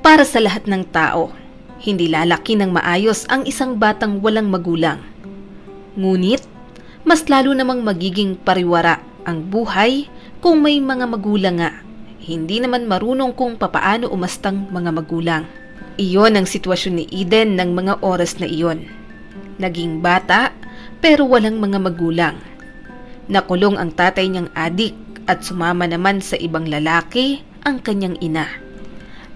Para sa lahat ng tao, hindi lalaki ng maayos ang isang batang walang magulang. Ngunit, mas lalo namang magiging pariwara ang buhay kung may mga magulang nga. Hindi naman marunong kung papaano umastang mga magulang. Iyon ang sitwasyon ni Eden ng mga oras na iyon. Naging bata pero walang mga magulang. Nakulong ang tatay niyang adik at sumama naman sa ibang lalaki ang kanyang ina.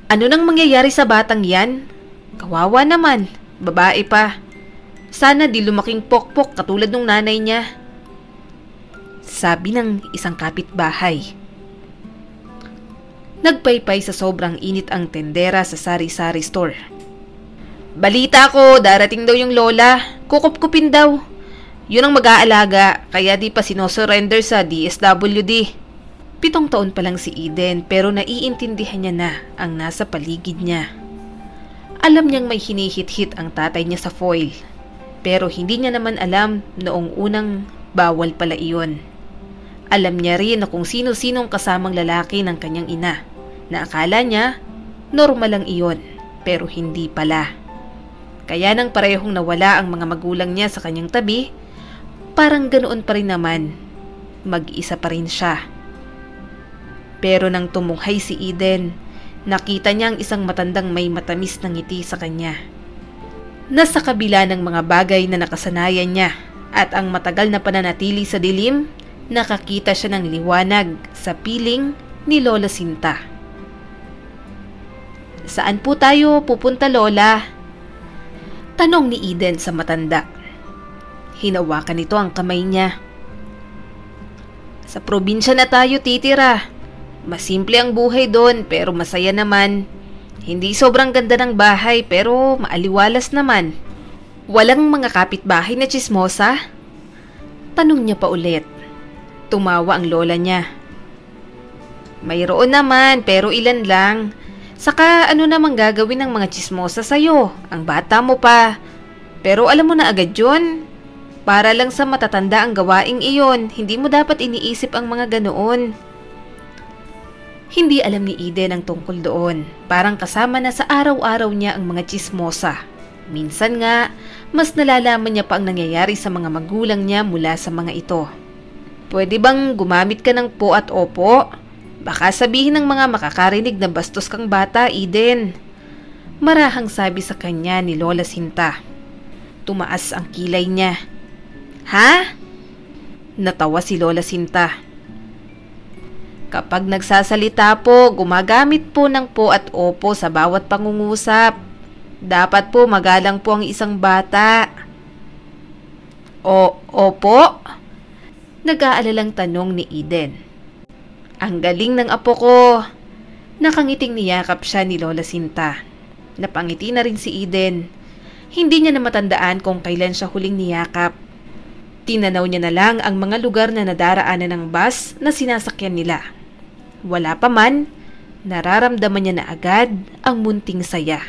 Ano nang mangyayari sa batang yan? Kawawa naman, babae pa. Sana di lumaking pokpok katulad ng nanay niya. Sabi ng isang kapitbahay. Nagpaypay sa sobrang init ang tendera sa sari-sari store. Balita ko, darating daw yung lola. Kukup-kupin daw. Yun ang mag-aalaga, kaya di pa sinosurrender sa DSWD. 7 taon pa lang si Eden pero naiintindihan niya na ang nasa paligid niya. Alam niyang may hinihit-hit ang tatay niya sa foil. Pero hindi niya naman alam noong unang bawal pala iyon. Alam niya rin na kung sino-sinong kasamang lalaki ng kanyang ina na akala niya normal lang iyon pero hindi pala. Kaya nang parehong nawala ang mga magulang niya sa kanyang tabi, parang ganoon pa rin naman, mag-isa pa rin siya. Pero nang tumunghay si Eden, nakita niya ang isang matandang may matamis na ngiti sa kanya. Nasa kabila ng mga bagay na nakasanayan niya at ang matagal na pananatili sa dilim, nakakita siya ng liwanag sa piling ni Lola Sinta. Saan po tayo pupunta, Lola? Tanong ni Eden sa matanda. Hinawakan nito ang kamay niya. Sa probinsya na tayo titira. Masimple ang buhay doon pero masaya naman. Hindi sobrang ganda ng bahay pero maaliwalas naman. Walang mga kapitbahay na tsismosa? Tanong niya pa ulit. Tumawa ang lola niya. Mayroon naman pero ilan lang. Saka ano namang gagawin ng mga tsismosa sa'yo? Ang bata mo pa. Pero alam mo na agad yun. Para lang sa matatanda ang gawaing iyon. Hindi mo dapat iniisip ang mga ganoon. Hindi alam ni Eden ang tungkol doon. Parang kasama na sa araw-araw niya ang mga tsismosa. Minsan nga, mas nalalaman niya pa ang nangyayari sa mga magulang niya mula sa mga ito. Pwede bang gumamit ka ng po at opo? Baka sabihin ng mga makakarinig na bastos kang bata, Eden. Marahang sabi sa kanya ni Lola Sinta. Tumaas ang kilay niya. Ha? Natawa si Lola Sinta. Kapag nagsasalita po, gumagamit po ng po at opo sa bawat pangungusap. Dapat po magalang po ang isang bata. Opo? Nag-aalalang tanong ni Eden. Ang galing ng apo ko. Nakangiting niyakap siya ni Lola Sinta. Napangiti na rin si Eden. Hindi niya na matandaan kung kailan siya huling niyakap. Tinanaw niya na lang ang mga lugar na nadaraanan ng bus na sinasakyan nila. Wala pa man, nararamdaman niya na agad ang munting saya.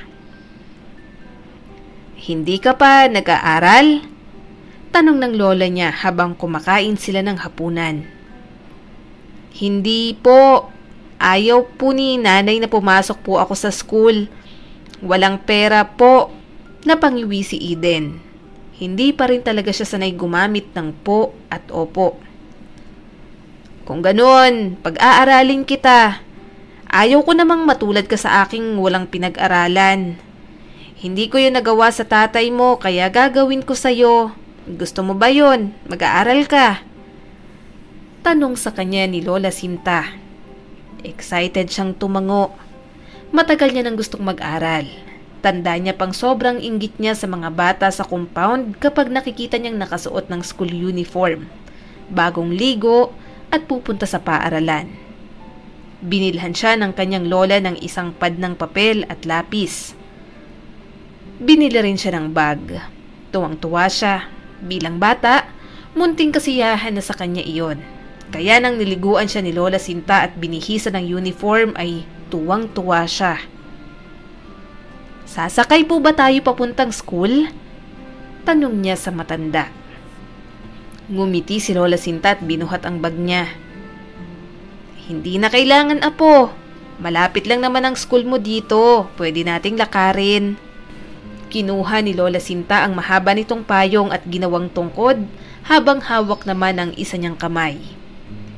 Hindi ka pa nag-aaral? Tanong ng lola niya habang kumakain sila ng hapunan. Hindi po. Ayaw po ni nanay na pumasok po ako sa school. Walang pera po. Napangiwi si Eden. Hindi pa rin talaga siya sanay gumamit ng po at opo. Kung ganun, pag-aaralin kita. Ayaw ko namang matulad ka sa aking walang pinag-aralan. Hindi ko yun nagawa sa tatay mo, kaya gagawin ko sa'yo. Gusto mo ba yun? Mag-aaral ka? Tanong sa kanya ni Lola Sinta. Excited siyang tumango. Matagal niya nang gustong mag-aral. Tanda niya pang sobrang inggit niya sa mga bata sa compound kapag nakikita niyang nakasuot ng school uniform, bagong ligo at pupunta sa paaralan. Binilhan siya ng kanyang lola ng isang pad ng papel at lapis. Binili rin siya ng bag. Tuwang-tuwa siya. Bilang bata, munting kasiyahan na sa kanya iyon. Kaya nang niliguan siya ni Lola Sinta at binihisa ng uniform ay tuwang-tuwa siya. Sasakay po ba tayo papuntang school? Tanong niya sa matanda. Ngumiti si Lola Sinta at binuhat ang bag niya. Hindi na kailangan, apo. Malapit lang naman ang school mo dito. Pwede nating lakarin. Kinuha ni Lola Sinta ang mahaba nitong payong at ginawang tungkod habang hawak naman ang isa niyang kamay.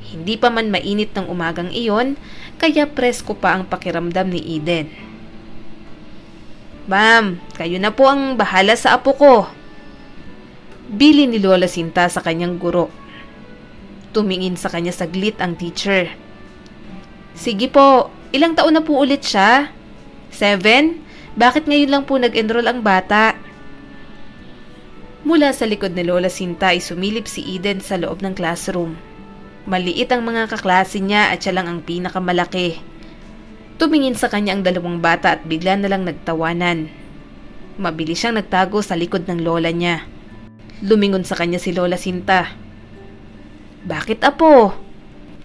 Hindi pa man mainit ng umagang iyon, kaya presko pa ang pakiramdam ni Eden. Ma'am, kayo na po ang bahala sa apo ko. Bili ni Lola Sinta sa kanyang guro. Tumingin sa kanya saglit ang teacher. Sige po, ilang taon na po ulit siya? 7? Bakit ngayon lang po nag-enroll ang bata? Mula sa likod ni Lola Sinta ay sumilip si Eden sa loob ng classroom. Maliit ang mga kaklase niya at siya lang ang pinakamalaki. Tumingin sa kanya ang dalawang bata at bigla na lang nagtawanan. Mabilis siyang nagtago sa likod ng lola niya. Lumingon sa kanya si Lola Sinta. Bakit apo?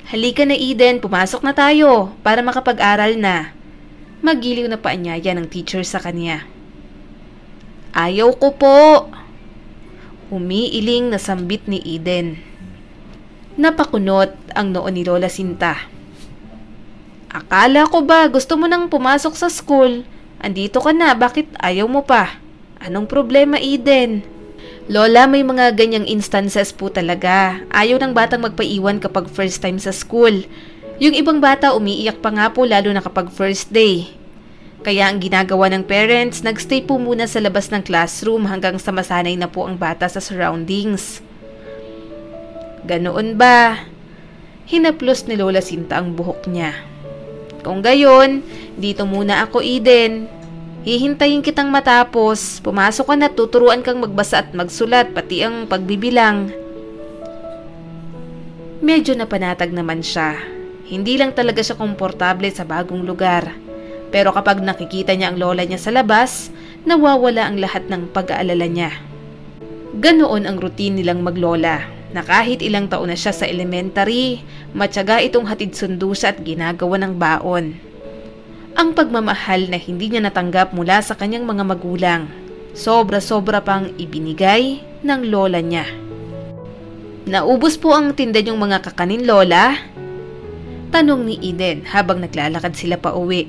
Halika na Eden, pumasok na tayo para makapag-aral na. Magiliw na paanyaya ng teacher sa kanya. Ayaw ko po. Umiiling na sambit ni Eden. Napakunot ang noo ni Lola Sinta. Akala ko ba gusto mo nang pumasok sa school? Andito ka na, bakit ayaw mo pa? Anong problema Eden? Lola, may mga ganyang instances po talaga. Ayaw ng batang magpaiwan kapag first time sa school. Yung ibang bata umiiyak pa nga po lalo na kapag first day. Kaya ang ginagawa ng parents, nagstay po muna sa labas ng classroom hanggang sa masanay na po ang bata sa surroundings. Ganoon ba? Hinaplos ni Lola Sinta ang buhok niya. Kung gayon, dito muna ako Eden. Hihintayin kitang matapos. Pumasok ka na, tuturuan kang magbasa at magsulat, pati ang pagbibilang. Medyo napanatag naman siya. Hindi lang talaga siya komportable sa bagong lugar. Pero kapag nakikita niya ang lola niya sa labas, nawawala ang lahat ng pag-aalala niya. Ganoon ang routine nilang maglola, na kahit ilang taon na siya sa elementary, matyaga itong hatid sundo siya at ginagawa ng baon. Ang pagmamahal na hindi niya natanggap mula sa kanyang mga magulang, sobra-sobra pang ibinigay ng lola niya. Naubos po ang tinda niyong mga kakanin, Lola? Tanong ni Eden habang naglalakad sila pa uwi.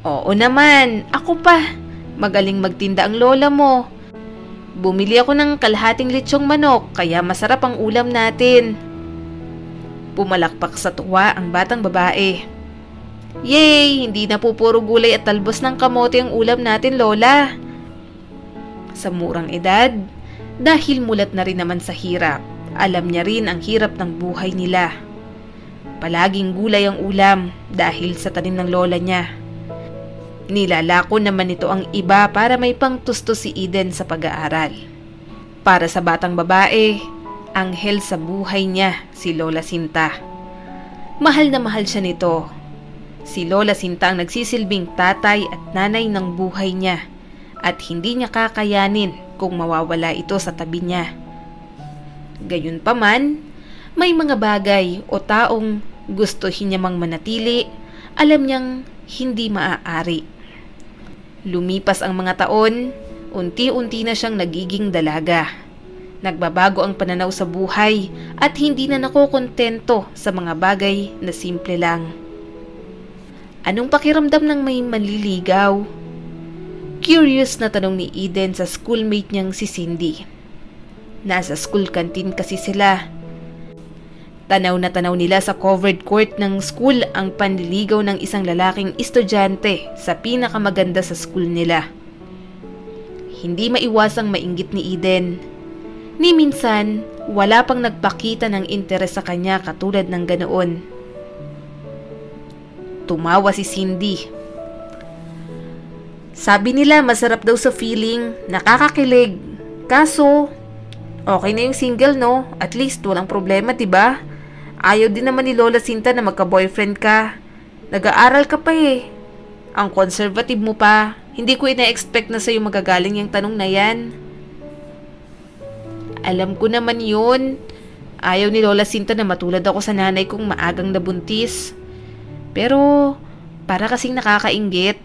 Oo naman, ako pa. Magaling magtinda ang lola mo. Bumili ako ng kalahating litsyong manok kaya masarap ang ulam natin. Pumalakpak sa tuwa ang batang babae. Yay! Hindi na po puro gulay at talbos ng kamote ang ulam natin, Lola. Sa murang edad, dahil mulat na rin naman sa hirap, alam niya rin ang hirap ng buhay nila. Palaging gulay ang ulam dahil sa tanim ng lola niya. Nilalako naman ito ang iba para may pangtusto si Eden sa pag-aaral. Para sa batang babae, anghel sa buhay niya si Lola Sinta. Mahal na mahal siya nito. Si Lola Sinta ang nagsisilbing tatay at nanay ng buhay niya at hindi niya kakayanin kung mawawala ito sa tabi niya. Gayunpaman, may mga bagay o taong gustuhin niya mang manatili, alam niyang hindi maaari. Lumipas ang mga taon, unti-unti na siyang nagiging dalaga. Nagbabago ang pananaw sa buhay at hindi na nakokontento sa mga bagay na simple lang. Anong pakiramdam ng may manliligaw? Curious na tanong ni Eden sa schoolmate niyang si Cindy. Nasa school canteen kasi sila. Tanaw na tanaw nila sa covered court ng school ang panliligaw ng isang lalaking estudyante sa pinakamaganda sa school nila. Hindi maiwasang mainggit ni Eden. Ni minsan, wala pang nagpakita ng interes sa kanya katulad ng ganoon. Tumawa si Cindy. Sabi nila masarap daw sa feeling, nakakakilig. Kaso, okay na yung single no? At least walang problema, diba? Ayaw din naman ni Lola Sinta na magka-boyfriend ka. Nag-aaral ka pa eh. Ang conservative mo pa. Hindi ko ina-expect na sa'yo magagaling yung tanong na yan. Alam ko naman yun. Ayaw ni Lola Sinta na matulad ako sa nanay kong maagang nabuntis. Pero, para kasing nakakainggit.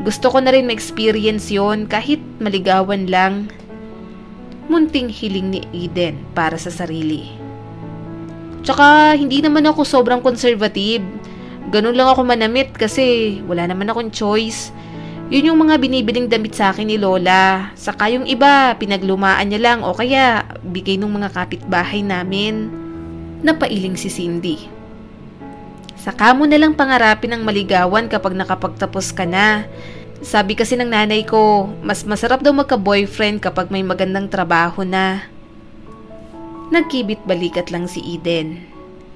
Gusto ko na rin ma-experience yun kahit maligawan lang. Munting hiling ni Eden para sa sarili. Tsaka, hindi naman ako sobrang conservative. Ganun lang ako manamit kasi wala naman akong choice. Yun yung mga binibiling damit sa akin ni Lola. Saka yung iba, pinaglumaan niya lang o kaya bigay ng mga kapitbahay namin. Napailing si Cindy. Saka mo na lang pangarapin ang maligawan kapag nakapagtapos ka na. Sabi kasi ng nanay ko, mas masarap daw magka-boyfriend kapag may magandang trabaho na. Nagkibit balikat lang si Eden.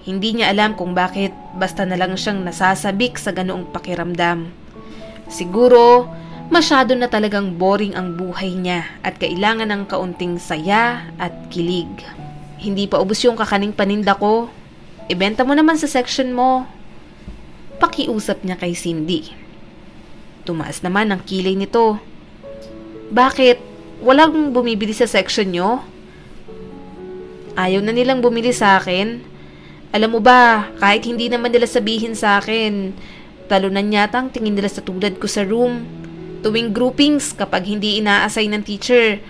Hindi niya alam kung bakit basta na lang siyang nasasabik sa ganoong pakiramdam. Siguro, masyado na talagang boring ang buhay niya at kailangan ng kaunting saya at kilig. Hindi pa ubos yung kakaning paninda ko. Ibenta mo naman sa section mo. Pakiusap niya kay Cindy. Tumaas naman ang kilay nito. Bakit? Walang bumibili sa section nyo? Ayaw na nilang bumili sa akin. Alam mo ba, kahit hindi naman nila sabihin sa akin, talunan yata ang tingin nila sa tulad ko sa room. Tuwing groupings, kapag hindi ina-assign ng teacher,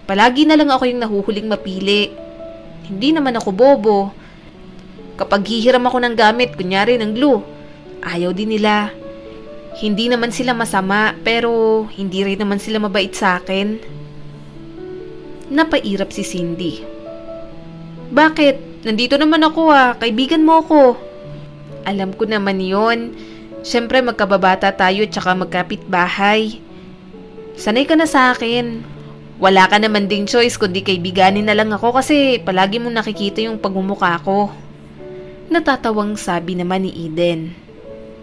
palagi na lang ako yung nahuhuling mapili. Hindi naman ako bobo. Kapag hihiram ako ng gamit, kunyari ng glue, ayaw din nila. Hindi naman sila masama, pero hindi rin naman sila mabait sa akin. Napairap si Cindy. Bakit? Nandito naman ako kaibigan mo ako. Alam ko naman yon. Siyempre magkababata tayo tsaka magkapitbahay. Sanay ka na sa akin. Wala ka naman ding choice kundi kaibiganin na lang ako kasi palagi mong nakikita yung pagmumukha ko. Natatawang sabi naman ni Eden.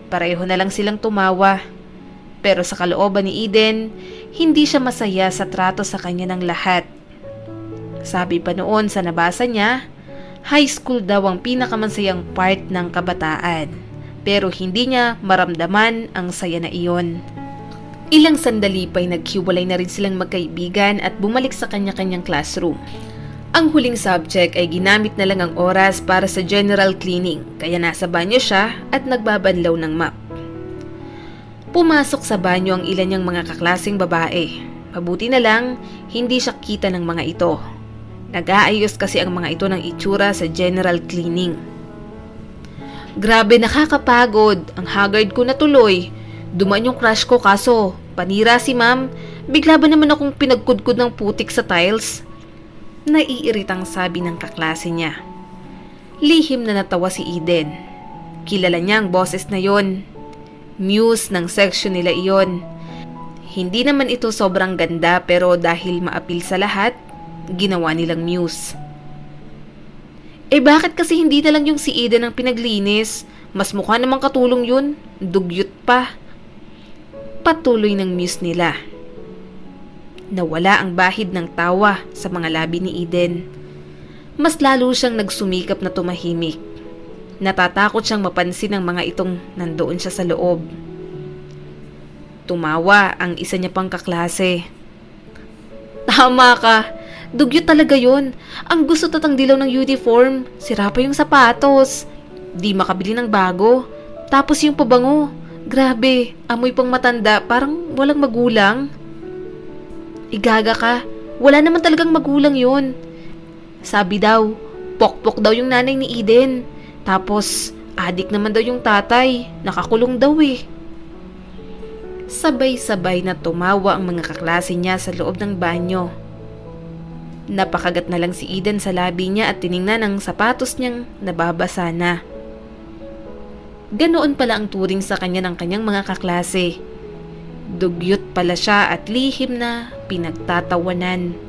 Pareho na lang silang tumawa. Pero sa kalooban ni Eden, hindi siya masaya sa trato sa kanya ng lahat. Sabi pa noon sa nabasa niya, high school daw ang pinakamansayang part ng kabataan. Pero hindi niya maramdaman ang saya na iyon. Ilang sandali pa'y naghiwalay na rin silang magkaibigan at bumalik sa kanya-kanyang classroom. Ang huling subject ay ginamit na lang ang oras para sa general cleaning, kaya nasa banyo siya at nagbabanlaw ng map. Pumasok sa banyo ang ilan niyang mga kaklaseng babae. Mabuti na lang, hindi siya kita ng mga ito. Nag-aayos kasi ang mga ito ng itsura sa general cleaning. Grabe, nakakapagod. Ang haggard ko na tuloy. Dumaan yung crush ko kaso panira si ma'am. Bigla ba naman akong pinagkudkod ng putik sa tiles? Naiiritang sabi ng kaklase niya. Lihim na natawa si Eden. Kilala niya ang boses na yon. Muse ng section nila iyon. Hindi naman ito sobrang ganda pero dahil maapil sa lahat, ginawa nilang muse. Bakit kasi hindi na lang yung si Eden ang pinaglinis? Mas mukha namang katulong yun. Dugyot pa. Patuloy ng muse nila. Nawala ang bahid ng tawa sa mga labi ni Eden. Mas lalo siyang nagsumikap na tumahimik. Natatakot siyang mapansin ng mga itong nandoon siya sa loob. Tumawa ang isa niya pang kaklase. Tama ka. Dugyot talaga yon. Ang gusto tatang dilaw ng uniform. Sira pa yung sapatos. Di makabili ng bago. Tapos yung pabango. Grabe, amoy pang matanda. Parang walang magulang. Igaga ka. Wala naman talagang magulang yon. Sabi daw, pokpok daw yung nanay ni Eden. Tapos, adik naman daw yung tatay. Nakakulong daw eh. Sabay-sabay na tumawa ang mga kaklase niya sa loob ng banyo. Napakagat na lang si Eden sa labi niya at tiningnan ang sapatos niyang nababasa na. Ganoon pala ang turing sa kanya ng kanyang mga kaklase. Dugyot pala siya at lihim na pinagtatawanan.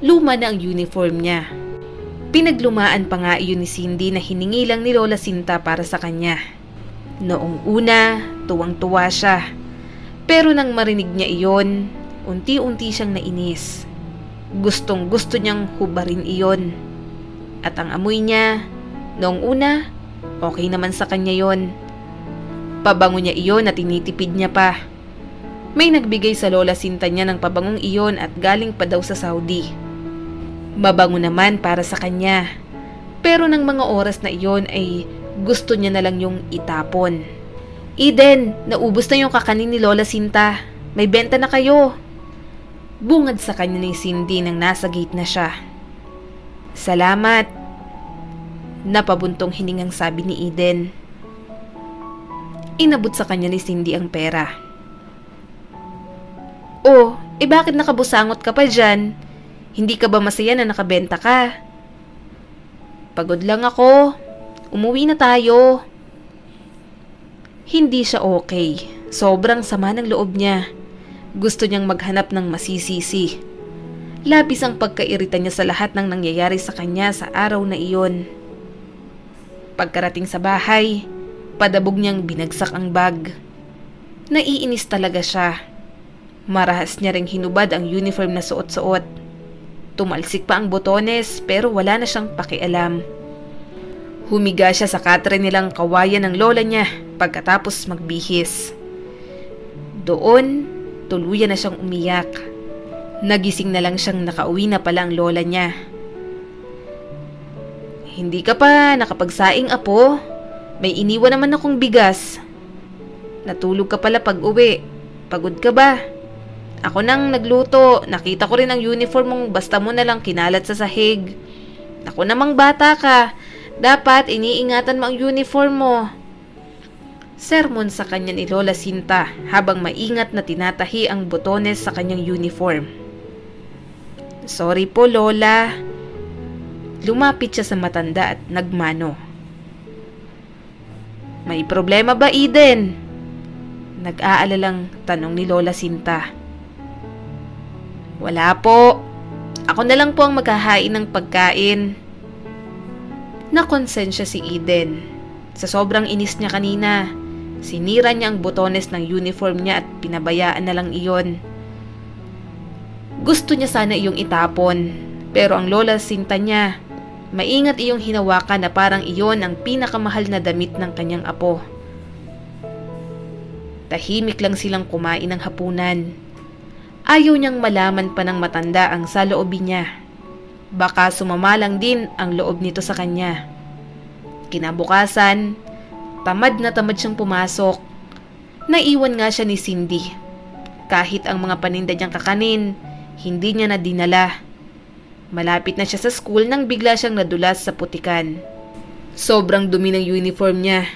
Luma na ang uniform niya. Pinaglumaan pa nga iyon ni Cindy na hiningi lang ni Lola Sinta para sa kanya. Noong una, tuwang-tuwa siya. Pero nang marinig niya iyon, unti-unti siyang nainis. Gustong-gusto niyang hubarin iyon. At ang amoy niya, noong una, okay naman sa kanya yon. Pabango niya iyon at tinitipid niya pa. May nagbigay sa Lola Sinta niya ng pabangong iyon at galing pa daw sa Saudi. Mabango naman para sa kanya. Pero ng mga oras na iyon ay gusto niya na lang yung itapon. Eden, naubos na yung kakanin ni Lola Sinta. May benta na kayo. Bungad sa kanya ni Cindy nang nasa gate na siya. Salamat. Napabuntong hiningang sabi ni Eden. Inabot sa kanya ni Cindy ang pera. Oh, bakit nakabusangot ka pa dyan? Hindi ka ba masaya na nakabenta ka? Pagod lang ako. Umuwi na tayo. Hindi siya okay. Sobrang sama ng loob niya. Gusto niyang maghanap ng masisisi. Labis ang pagkairita niya sa lahat ng nangyayari sa kanya sa araw na iyon. Pagkarating sa bahay, padabog niyang binagsak ang bag. Naiinis talaga siya. Marahas niya ring hinubad ang uniform na suot-suot. Tumalsik pa ang botones pero wala na siyang pakialam. Humiga siya sa katre nilang kawayan ng lola niya pagkatapos magbihis. Doon, tuluyan na siyang umiyak. Nagising na lang siyang nakauwi na pala ang lola niya. Hindi ka pa nakapagsaing, apo? May iniwan naman akong bigas. Natulog ka pala pag uwi. Pagod ka ba? Ako nang nagluto. Nakita ko rin ang uniform mong basta mo na lang kinalat sa sahig. Ako namang bata ka. Dapat iniingatan mo ang uniform mo. Sermon sa kanya ni Lola Sinta habang maingat na tinatahi ang botones sa kanyang uniform. Sorry po, Lola. Lumapit siya sa matanda at nagmano. May problema ba, Eden? Nag-aalalang tanong ni Lola Sinta. Wala po. Ako na lang po ang maghahain ng pagkain. Nakonsensya si Eden. Sa sobrang inis niya kanina, sinira niya ang botones ng uniform niya at pinabayaan na lang iyon. Gusto niya sana iyong itapon, pero ang Lola Sinta niya, maingat iyong hinawakan na parang iyon ang pinakamahal na damit ng kanyang apo. Tahimik lang silang kumain ng hapunan. Ayaw niyang malaman pa ng matanda ang saloobin niya. Baka sumama lang din ang loob nito sa kanya. Kinabukasan, tamad na tamad siyang pumasok. Naiwan nga siya ni Cindy. Kahit ang mga paninda niyang kakanin, hindi niya na dinala. Malapit na siya sa school nang bigla siyang nadulas sa putikan. Sobrang dumi ng uniform niya.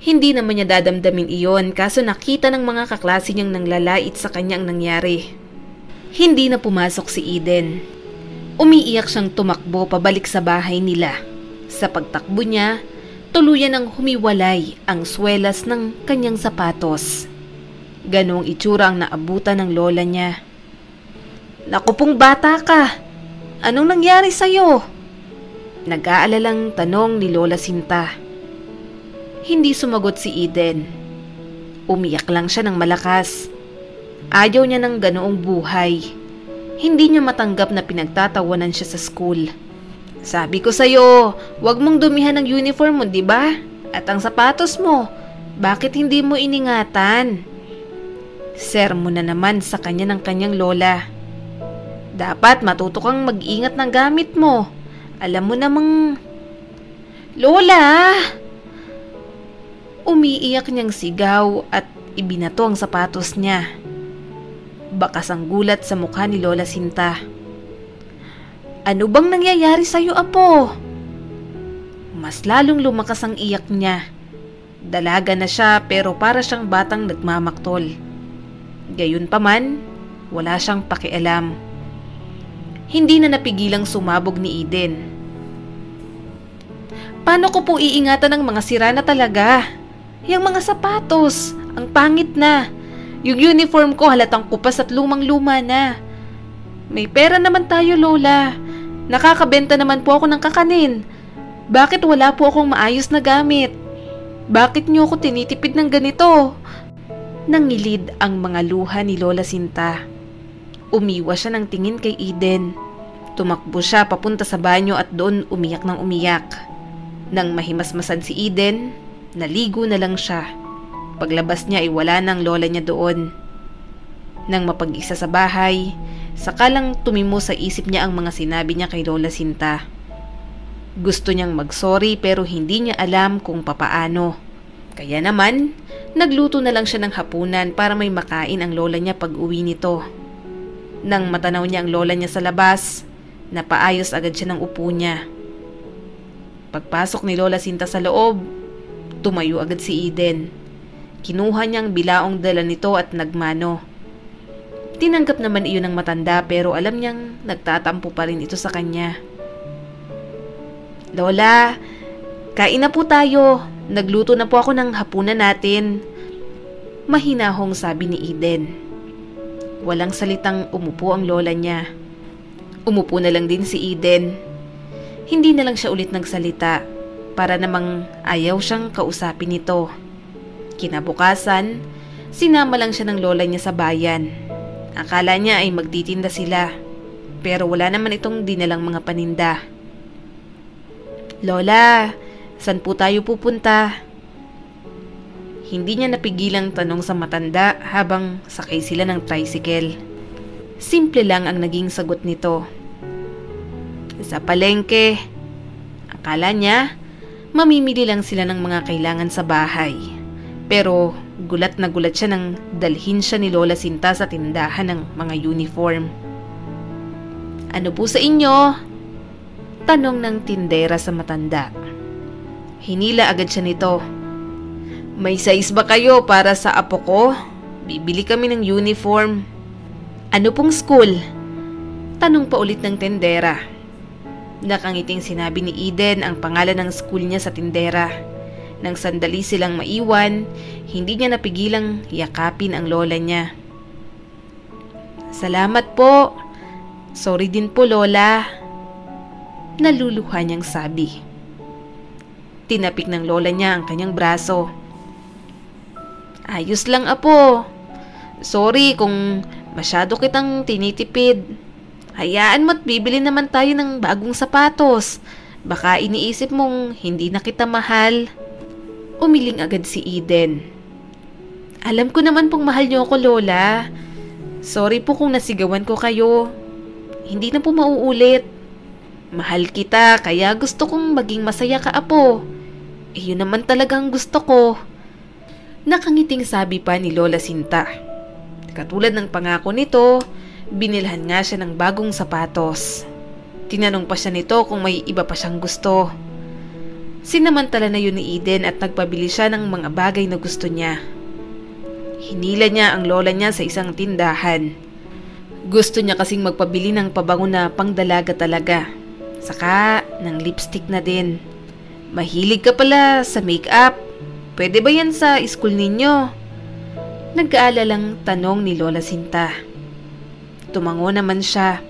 Hindi naman niya dadamdamin iyon kaso nakita ng mga kaklase niyang nanglalait sa kanya ang nangyari. Hindi na pumasok si Eden. Umiiyak siyang tumakbo pabalik sa bahay nila. Sa pagtakbo niya, tuluyan ng humiwalay ang swelas ng kanyang sapatos. Ganong itsura ang naabutan ng lola niya. Naku pong bata ka! Anong nangyari sa'yo? Nag-aalalang tanong ni Lola Sinta. Hindi sumagot si Eden. Umiyak lang siya ng malakas. Ayaw niya ng ganoong buhay. Hindi niya matanggap na pinagtatawanan siya sa school. Sabi ko sa'yo, huwag mong dumihan ng uniform mo, di ba? At ang sapatos mo, bakit hindi mo iningatan? Sermon na naman sa kanya ng kanyang lola. Dapat matuto kang mag-ingat ng gamit mo. Alam mo namang... Lola! Umiiyak niyang sigaw at ibinato ang sapatos niya. Bakas ang gulat sa mukha ni Lola Sinta. Ano bang nangyayari sa'yo, apo? Mas lalong lumakas ang iyak niya. Dalaga na siya pero para siyang batang nagmamaktol. Gayunpaman, wala siyang pakialam. Hindi na napigilang sumabog ni Eden. Paano ko po iingatan ng mga sira na talaga? Yung mga sapatos, ang pangit na. Yung uniform ko halatang kupas at lumang-luma na. May pera naman tayo, Lola. Nakakabenta naman po ako ng kakanin. Bakit wala po akong maayos na gamit? Bakit niyo ako tinitipid ng ganito? Nangilid ang mga luha ni Lola Sinta. Umiwas siya ng tingin kay Eden. Tumakbo siya papunta sa banyo at doon umiyak ng umiyak. Nang mahimasmasan si Eden, naligo na lang siya. Paglabas niya ay wala ng lola niya doon. Nang mapag-isa sa bahay, sakalang tumimo sa isip niya ang mga sinabi niya kay Lola Sinta. Gusto niyang mag-sorry pero hindi niya alam kung papaano. Kaya naman, nagluto na lang siya ng hapunan para may makain ang lola niya pag uwi nito. Nang matanaw niya ang lola niya sa labas, napaayos agad siya ng upo niya. Pagpasok ni Lola Sinta sa loob, tumayo agad si Eden. Kinuha niyang bilaong dala nito at nagmano. Tinanggap naman iyon ng matanda pero alam niyang nagtatampo pa rin ito sa kanya. Lola, kain na po tayo. Nagluto na po ako ng hapunan natin. Mahinahong sabi ni Eden. Walang salitang umupo ang lola niya. Umupo na lang din si Eden. Hindi na lang siya ulit nagsalita para namang ayaw siyang kausapin nito. Kinabukasan, sinama lang siya ng lola niya sa bayan. Akala niya ay magtitinda sila, pero wala naman itong dinalang mga paninda. Lola, saan po tayo pupunta? Hindi niya napigilang tanong sa matanda habang sakay sila ng tricycle. Simple lang ang naging sagot nito. Sa palengke. Akala niya, mamimili lang sila ng mga kailangan sa bahay. Pero gulat na gulat siya nang dalhin siya ni Lola Sinta sa tindahan ng mga uniform. Ano po sa inyo? Tanong ng tindera sa matanda. Hinila agad siya nito. May size ba kayo para sa apo ko? Bibili kami ng uniform. Ano pong school? Tanong pa ulit ng tindera. Nakangiting sinabi ni Eden ang pangalan ng school niya sa tindera. Nang sandali silang maiwan, hindi niya napigilang yakapin ang lola niya. Salamat po. Sorry din po, Lola. Naluluha niyang sabi. Tinapik ng lola niya ang kanyang braso. Ayos lang, apo. Sorry kung masyado kitang tinitipid. Hayaan mo't bibili naman tayo ng bagong sapatos. Baka iniisip mong hindi na kita mahal. Umiling agad si Eden. Alam ko naman pong mahal niyo ako, Lola. Sorry po kung nasigawan ko kayo. Hindi na po mauulit. Mahal kita kaya gusto kong maging masaya ka, apo. Yun naman talagang gusto ko. Nakangiting sabi pa ni Lola Sinta. Katulad ng pangako nito, binilhan nga siya ng bagong sapatos. Tinanong pa siya nito kung may iba pa siyang gusto. Sinamantala na yun ni Eden at nagpabili siya ng mga bagay na gusto niya. Hinila niya ang lola niya sa isang tindahan. Gusto niya kasing magpabili ng pabango na pangdalaga talaga. Saka ng lipstick na din. Mahilig ka pala sa make-up. Pwede ba yan sa school ninyo? Nag-aalalang tanong ni Lola Sinta. Tumango naman siya.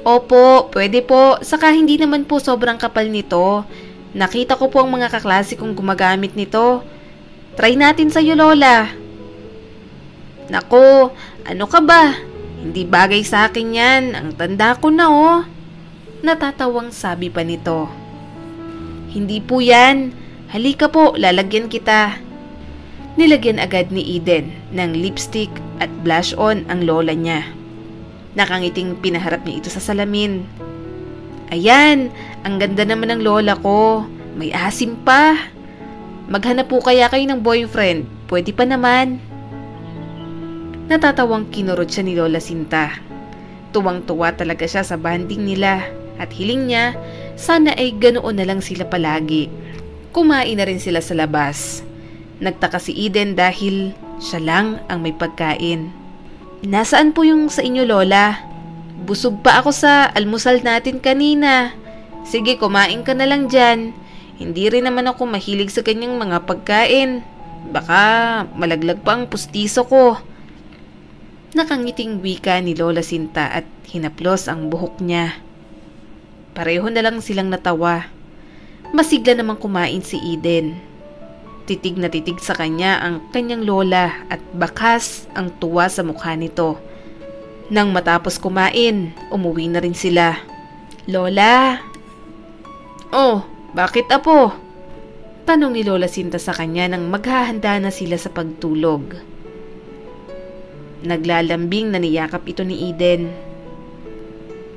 Opo, pwede po. Saka hindi naman po sobrang kapal nito. Nakita ko po ang mga kaklase kong gumagamit nito. Try natin sa'yo, Lola. Nako, ano ka ba? Hindi bagay sa akin yan. Ang tanda ko na, oh. Natatawang sabi pa nito. Hindi po yan. Halika po, lalagyan kita. Nilagyan agad ni Eden ng lipstick at blush on ang lola niya. Nakangiting pinaharap niya ito sa salamin. Ayan, ang ganda naman ng lola ko. May asim pa. Maghanap po kaya kayo ng boyfriend. Pwede pa naman. Natatawang kinurot siya ni Lola Sinta. Tuwang-tuwa talaga siya sa banding nila at hiling niya sana ay ganoon na lang sila palagi. Kumain na rin sila sa labas. Nagtaka si Eden dahil siya lang ang may pagkain. Nasaan po yung sa inyo, Lola? Busog pa ako sa almusal natin kanina. Sige, kumain ka na lang dyan. Hindi rin naman ako mahilig sa kanyang mga pagkain. Baka malaglag pa ang pustiso ko. Nakangiting wika ni Lola Sinta at hinaplos ang buhok niya. Pareho na lang silang natawa. Masigla namang kumain si Eden. Titig na titig sa kanya ang kanyang lola at bakas ang tuwa sa mukha nito. Nang matapos kumain, umuwi na rin sila. Lola! Oh, bakit apo? Tanong ni Lola Sinta sa kanya nang maghahanda na sila sa pagtulog. Naglalambing na niyakap ito ni Eden.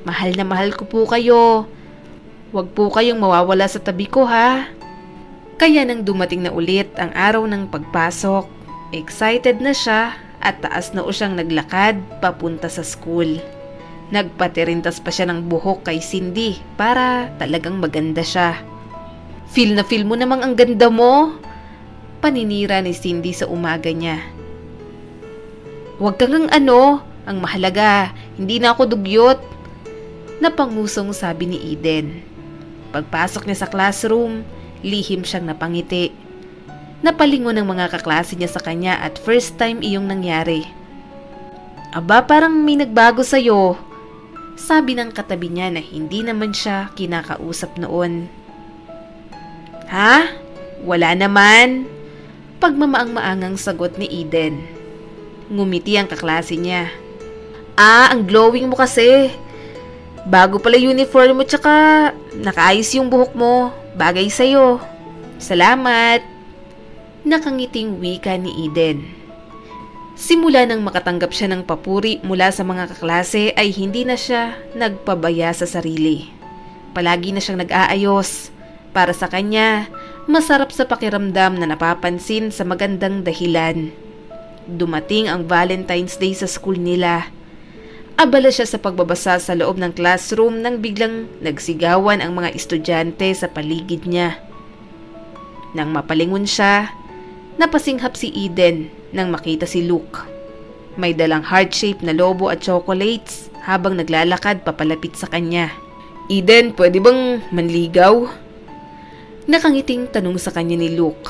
Mahal na mahal ko po kayo. Huwag po kayong mawawala sa tabi ko, ha? Kaya nang dumating na ulit ang araw ng pagpasok, excited na siya at taas na siyang naglakad papunta sa school. Nagpatirintas pa siya ng buhok kay Cindy para talagang maganda siya. Feel na feel mo namang ang ganda mo. Paninira ni Cindy sa umaga niya. "Huwag kang ang mahalaga, hindi na ako dugyot," napangusong sabi ni Eden. Pagpasok niya sa classroom, lihim siyang napangiti. Napalingon ng mga kaklase niya sa kanya at first time iyong nangyari. "Aba, parang may nagbago sa'yo," sabi ng katabi niya na hindi naman siya kinakausap noon. "Ha? Wala naman," pagmamaang-maangang sagot ni Eden. Ngumiti ang kaklase niya. "Ang glowing mo kasi. Bago pala uniform mo tsaka nakaayos yung buhok mo. Bagay sa'yo. Salamat." Nakangiting wika ni Eden. Simula nang makatanggap siya ng papuri mula sa mga kaklase ay hindi na siya nagpabaya sa sarili. Palagi na siyang nag-aayos. Para sa kanya, masarap sa pakiramdam na napapansin sa magandang dahilan. Dumating ang Valentine's Day sa school nila. Abala siya sa pagbabasa sa loob ng classroom nang biglang nagsigawan ang mga estudyante sa paligid niya. Nang mapalingon siya, napasinghap si Eden nang makita si Luke. May dalang heart-shape na lobo at chocolates habang naglalakad papalapit sa kanya. "Eden, pwede bang manligaw?" Nakangiting tanong sa kanya ni Luke.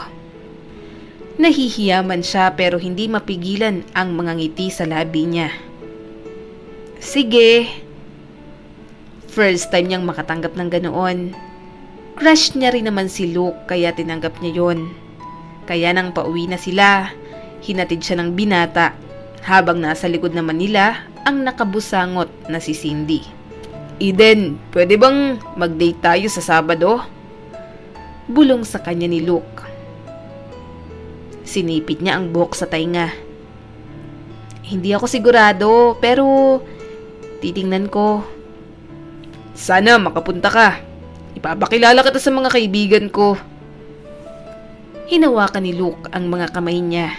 Nahihiyaman siya pero hindi mapigilan ang mga ngiti sa labi niya. "Sige." First time niyang makatanggap ng ganoon. Crush niya rin naman si Luke kaya tinanggap niya yon. Kaya nang pauwi na sila, hinatid siya ng binata habang nasa likod naman nila ang nakabusangot na si Cindy. "Eden, pwede bang mag-date tayo sa Sabado?" Bulong sa kanya ni Luke. Sinipit niya ang buhok sa tainga. "Hindi ako sigurado, pero titingnan ko." "Sana makapunta ka. Ipapakilala kita sa mga kaibigan ko." Hinawakan ni Luke ang mga kamay niya.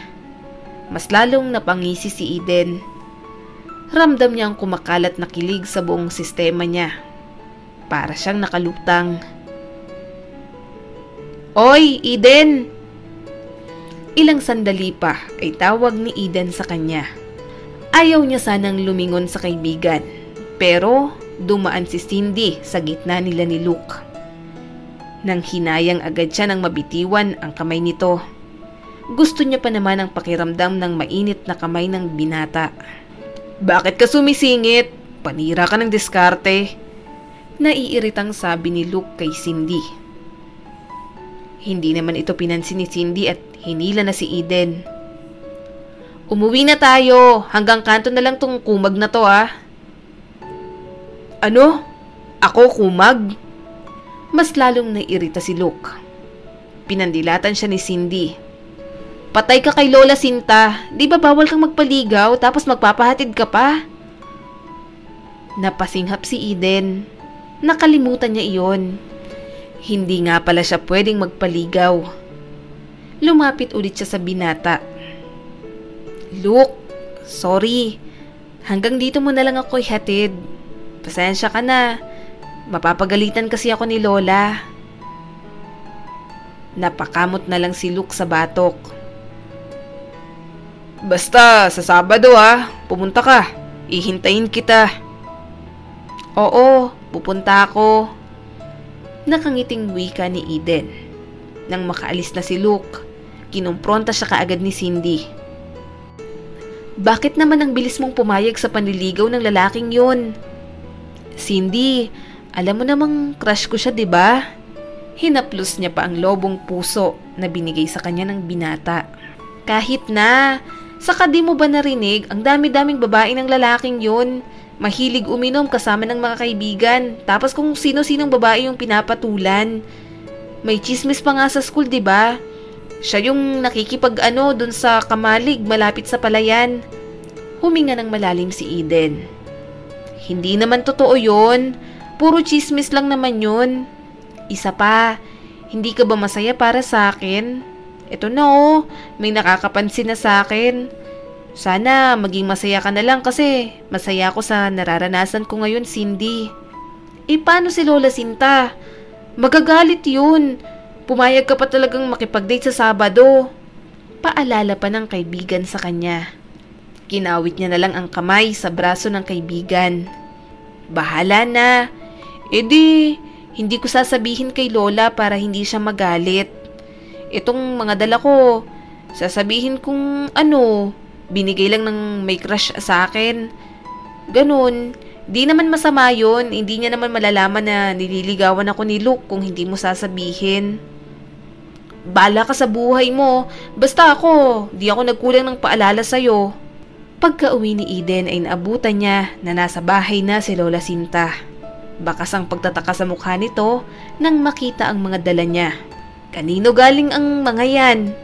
Mas lalong napangisi si Eden. Ramdam niya ang kumakalat na kilig sa buong sistema niya. Para siyang nakalutang. "Oy, Eden!" Ilang sandali pa ay tawag ni Eden sa kanya. Ayaw niya sanang lumingon sa kaibigan, pero dumaan si Cindy sa gitna nila ni Luke. Nang hinayang agad siya nang mabitiwan ang kamay nito. Gusto niya pa naman ang pakiramdam ng mainit na kamay ng binata. "Bakit ka sumisingit? Panira ka ng diskarte." Naiiritang sabi ni Luke kay Cindy. Hindi naman ito pinansin ni Cindy at hinila na si Eden. "Umuwi na tayo. Hanggang kanto na lang tong kumag na to, ah." "Ano? Ako kumag?" Mas lalong naiirita si Luke. Pinandilatan siya ni Cindy. "Patay ka kay Lola Sinta. Di ba bawal kang magpaligaw tapos magpapahatid ka pa?" Napasinghap si Eden. Nakalimutan niya iyon. Hindi nga pala siya pwedeng magpaligaw. Lumapit ulit siya sa binata. "Luke, sorry. Hanggang dito mo na lang ako ihatid. Pasensya ka na. Mapapagalitan kasi ako ni Lola." Napakamot na lang si Luke sa batok. "Basta sa Sabado, pumunta ka. Ihintayin kita." "Oo, pupunta ako." Nakangiting wika ni Eden. Nang makaalis na si Luke, kinumpronta siya kaagad ni Cindy. "Bakit naman ang bilis mong pumayag sa panliligaw ng lalaking yun?" "Cindy, alam mo namang crush ko siya, diba?" Hinaplos niya pa ang lobong puso na binigay sa kanya ng binata. "Kahit na, saka di mo ba narinig ang dami-daming babae ng lalaking yun? Mahilig uminom kasama ng mga kaibigan, tapos kung sino-sinong babae yung pinapatulan. May chismis pa nga sa school, diba? Siya yung nakikipag dun sa kamalig malapit sa palayan." Huminga ng malalim si Eden. "Hindi naman totoo yun. Puro chismis lang naman yun. Isa pa, hindi ka ba masaya para sa akin? Eto na may nakakapansin na sa akin. Sana maging masaya ka na lang kasi masaya ako sa nararanasan ko ngayon, Cindy." Paano si Lola Sinta? Magagalit yun. Pumayag ka pa talagang makipag-date sa Sabado. Paalala pa ng kaibigan sa kanya. Kinawit niya na lang ang kamay sa braso ng kaibigan. Bahala na. Hindi ko sasabihin kay Lola para hindi siya magalit. Itong mga dala ko, sasabihin kung binigay lang ng may crush sa akin. Ganun. Di naman masama yun. Hindi niya naman malalaman na nililigawan ako ni Luke kung hindi mo sasabihin. Bala ka sa buhay mo. Basta di ako nagkulang ng paalala sa'yo. Pagka-uwi ni Eden ay naabutan niya na nasa bahay na si Lola Sinta. Bakas ang pagtataka sa mukha nito nang makita ang mga dala niya. Kanino galing ang mga yan?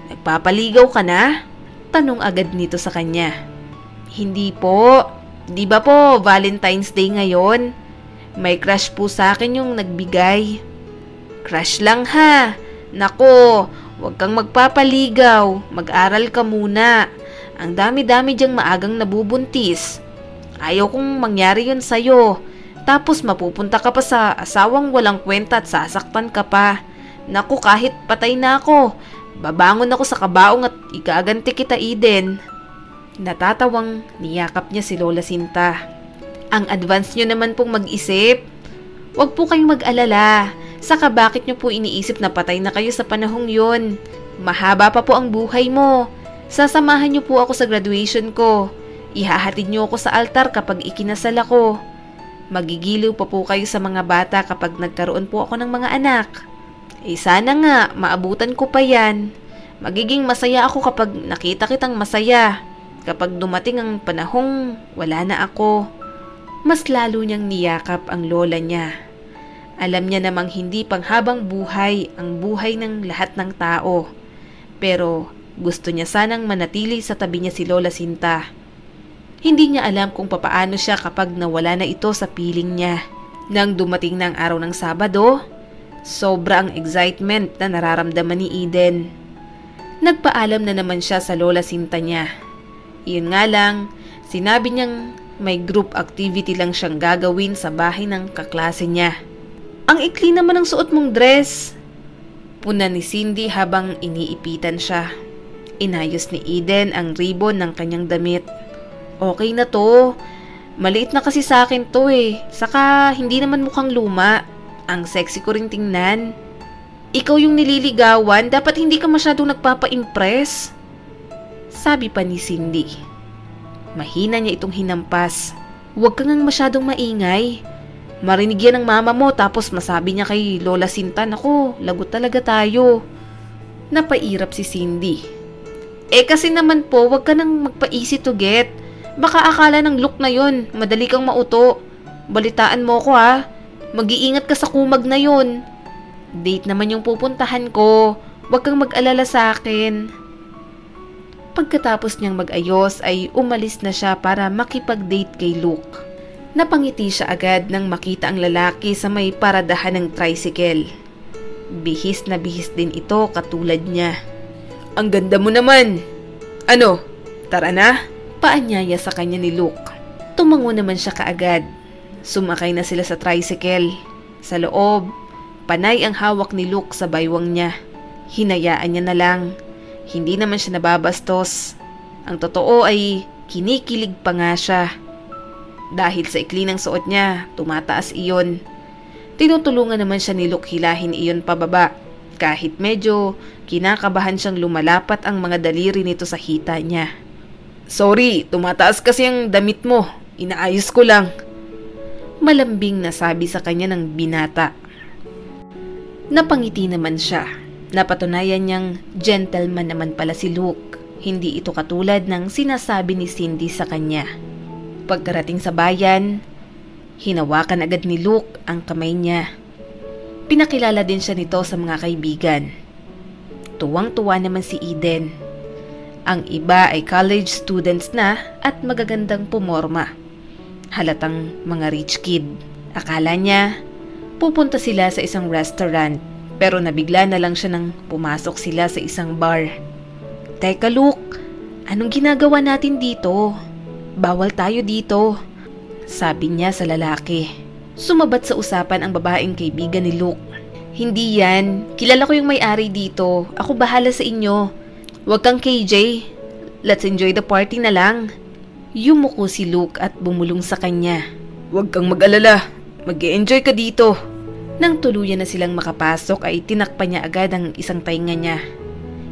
Nagpapaligaw ka na? Tanong agad nito sa kanya. Hindi po. Di ba po Valentine's Day ngayon? May crush po sa akin yung nagbigay. Crush lang ha. Nako, huwag kang magpapaligaw. Mag-aral ka muna. Ang dami-dami diyang maagang nabubuntis. Ayaw kong mangyari yun sa'yo. Tapos mapupunta ka pa sa asawang walang kwenta at sasaktan ka pa. Naku, kahit patay na ako, babangon ako sa kabaong at igaganti kita, Eden. Natatawang niyakap niya si Lola Sinta. Ang advance nyo naman pong mag-isip. Huwag po kayong mag-alala. Saka bakit nyo po iniisip na patay na kayo sa panahong yon? Mahaba pa po ang buhay mo. Sasamahan nyo po ako sa graduation ko. Ihahatid nyo ako sa altar kapag ikinasal ako. Magigiliw pa po kayo sa mga bata kapag nagkaroon po ako ng mga anak. Sana nga, maabutan ko pa yan. Magiging masaya ako kapag nakita kitang masaya. Kapag dumating ang panahong wala na ako. Mas lalo niyang niyakap ang lola niya. Alam niya namang hindi panghabang buhay ang buhay ng lahat ng tao. Pero gusto niya sanang manatili sa tabi niya si Lola Sinta. Hindi niya alam kung papaano siya kapag nawala na ito sa piling niya. Nang dumating na ang araw ng Sabado, sobra ang excitement na nararamdaman ni Eden. Nagpaalam na naman siya sa Lola Sinta niya. Iyon nga lang, sinabi niyang may group activity lang siyang gagawin sa bahay ng kaklase niya. Ang ikli naman ang suot mong dress. Puna ni Cindy habang iniipitan siya. Inayos ni Eden ang ribbon ng kanyang damit. Okay na to. Maliit na kasi sa akin to eh. Saka hindi naman mukhang luma. Ang sexy ko rin tingnan. Ikaw yung nililigawan, dapat hindi ka masyadong nagpapa-impress. Sabi pa ni Cindy. Mahina niya itong hinampas. Huwag kang masyadong maingay. Marinig yan ng mama mo tapos masabi niya kay Lola Sinta, naku, lagot talaga tayo. Napairap si Cindy. Kasi naman po, wag ka nang magpa-easy to get. Baka akala ng look na yon, madali kang mauto. Balitaan mo ko ha. Mag-iingat ka sa kumag na yon. Date naman yung pupuntahan ko. Wag kang mag-alala sa akin. Pagkatapos niyang mag-ayos ay umalis na siya para makipag-date kay Luke. Napangiti siya agad nang makita ang lalaki sa may paradahan ng tricycle. Bihis na bihis din ito katulad niya. Ang ganda mo naman! Ano? Tara na? Paanyaya sa kanya ni Luke. Tumango naman siya kaagad. Sumakay na sila sa tricycle. Sa loob, panay ang hawak ni Luke sa baywang niya. Hinayaan niya na lang. Hindi naman siya nababastos. Ang totoo ay kinikilig pa nga siya. Dahil sa ikli ng suot niya, tumataas iyon. Tinutulungan naman siya ni Luke hilahin iyon pababa. Kahit medyo kinakabahan siyang lumalapat ang mga daliri nito sa hita niya. Sorry, tumataas kasi ang damit mo. Inaayos ko lang. Malambing na sabi sa kanya ng binata. Napangiti naman siya. Napatunayan niyang gentleman naman pala si Luke. Hindi ito katulad ng sinasabi ni Cindy sa kanya. Pagkarating sa bayan, hinawakan agad ni Luke ang kamay niya. Pinakilala din siya nito sa mga kaibigan. Tuwang-tuwa naman si Eden. Ang iba ay college students na at magagandang pumorma. Halatang mga rich kid. Akala niya, pupunta sila sa isang restaurant. Pero nabigla na lang siya nang pumasok sila sa isang bar. Teka Luke, anong ginagawa natin dito? Bawal tayo dito, sabi niya sa lalaki. Sumabat sa usapan ang babaeng kaibigan ni Luke. Hindi yan, kilala ko yung may-ari dito. Ako bahala sa inyo. Huwag kang KJ. Let's enjoy the party na lang. Yumuko si Luke at bumulong sa kanya. Huwag kang mag-alala. Mag-e-enjoy ka dito. Nang tuluyan na silang makapasok ay tinakpan niya agad ang isang tainga niya.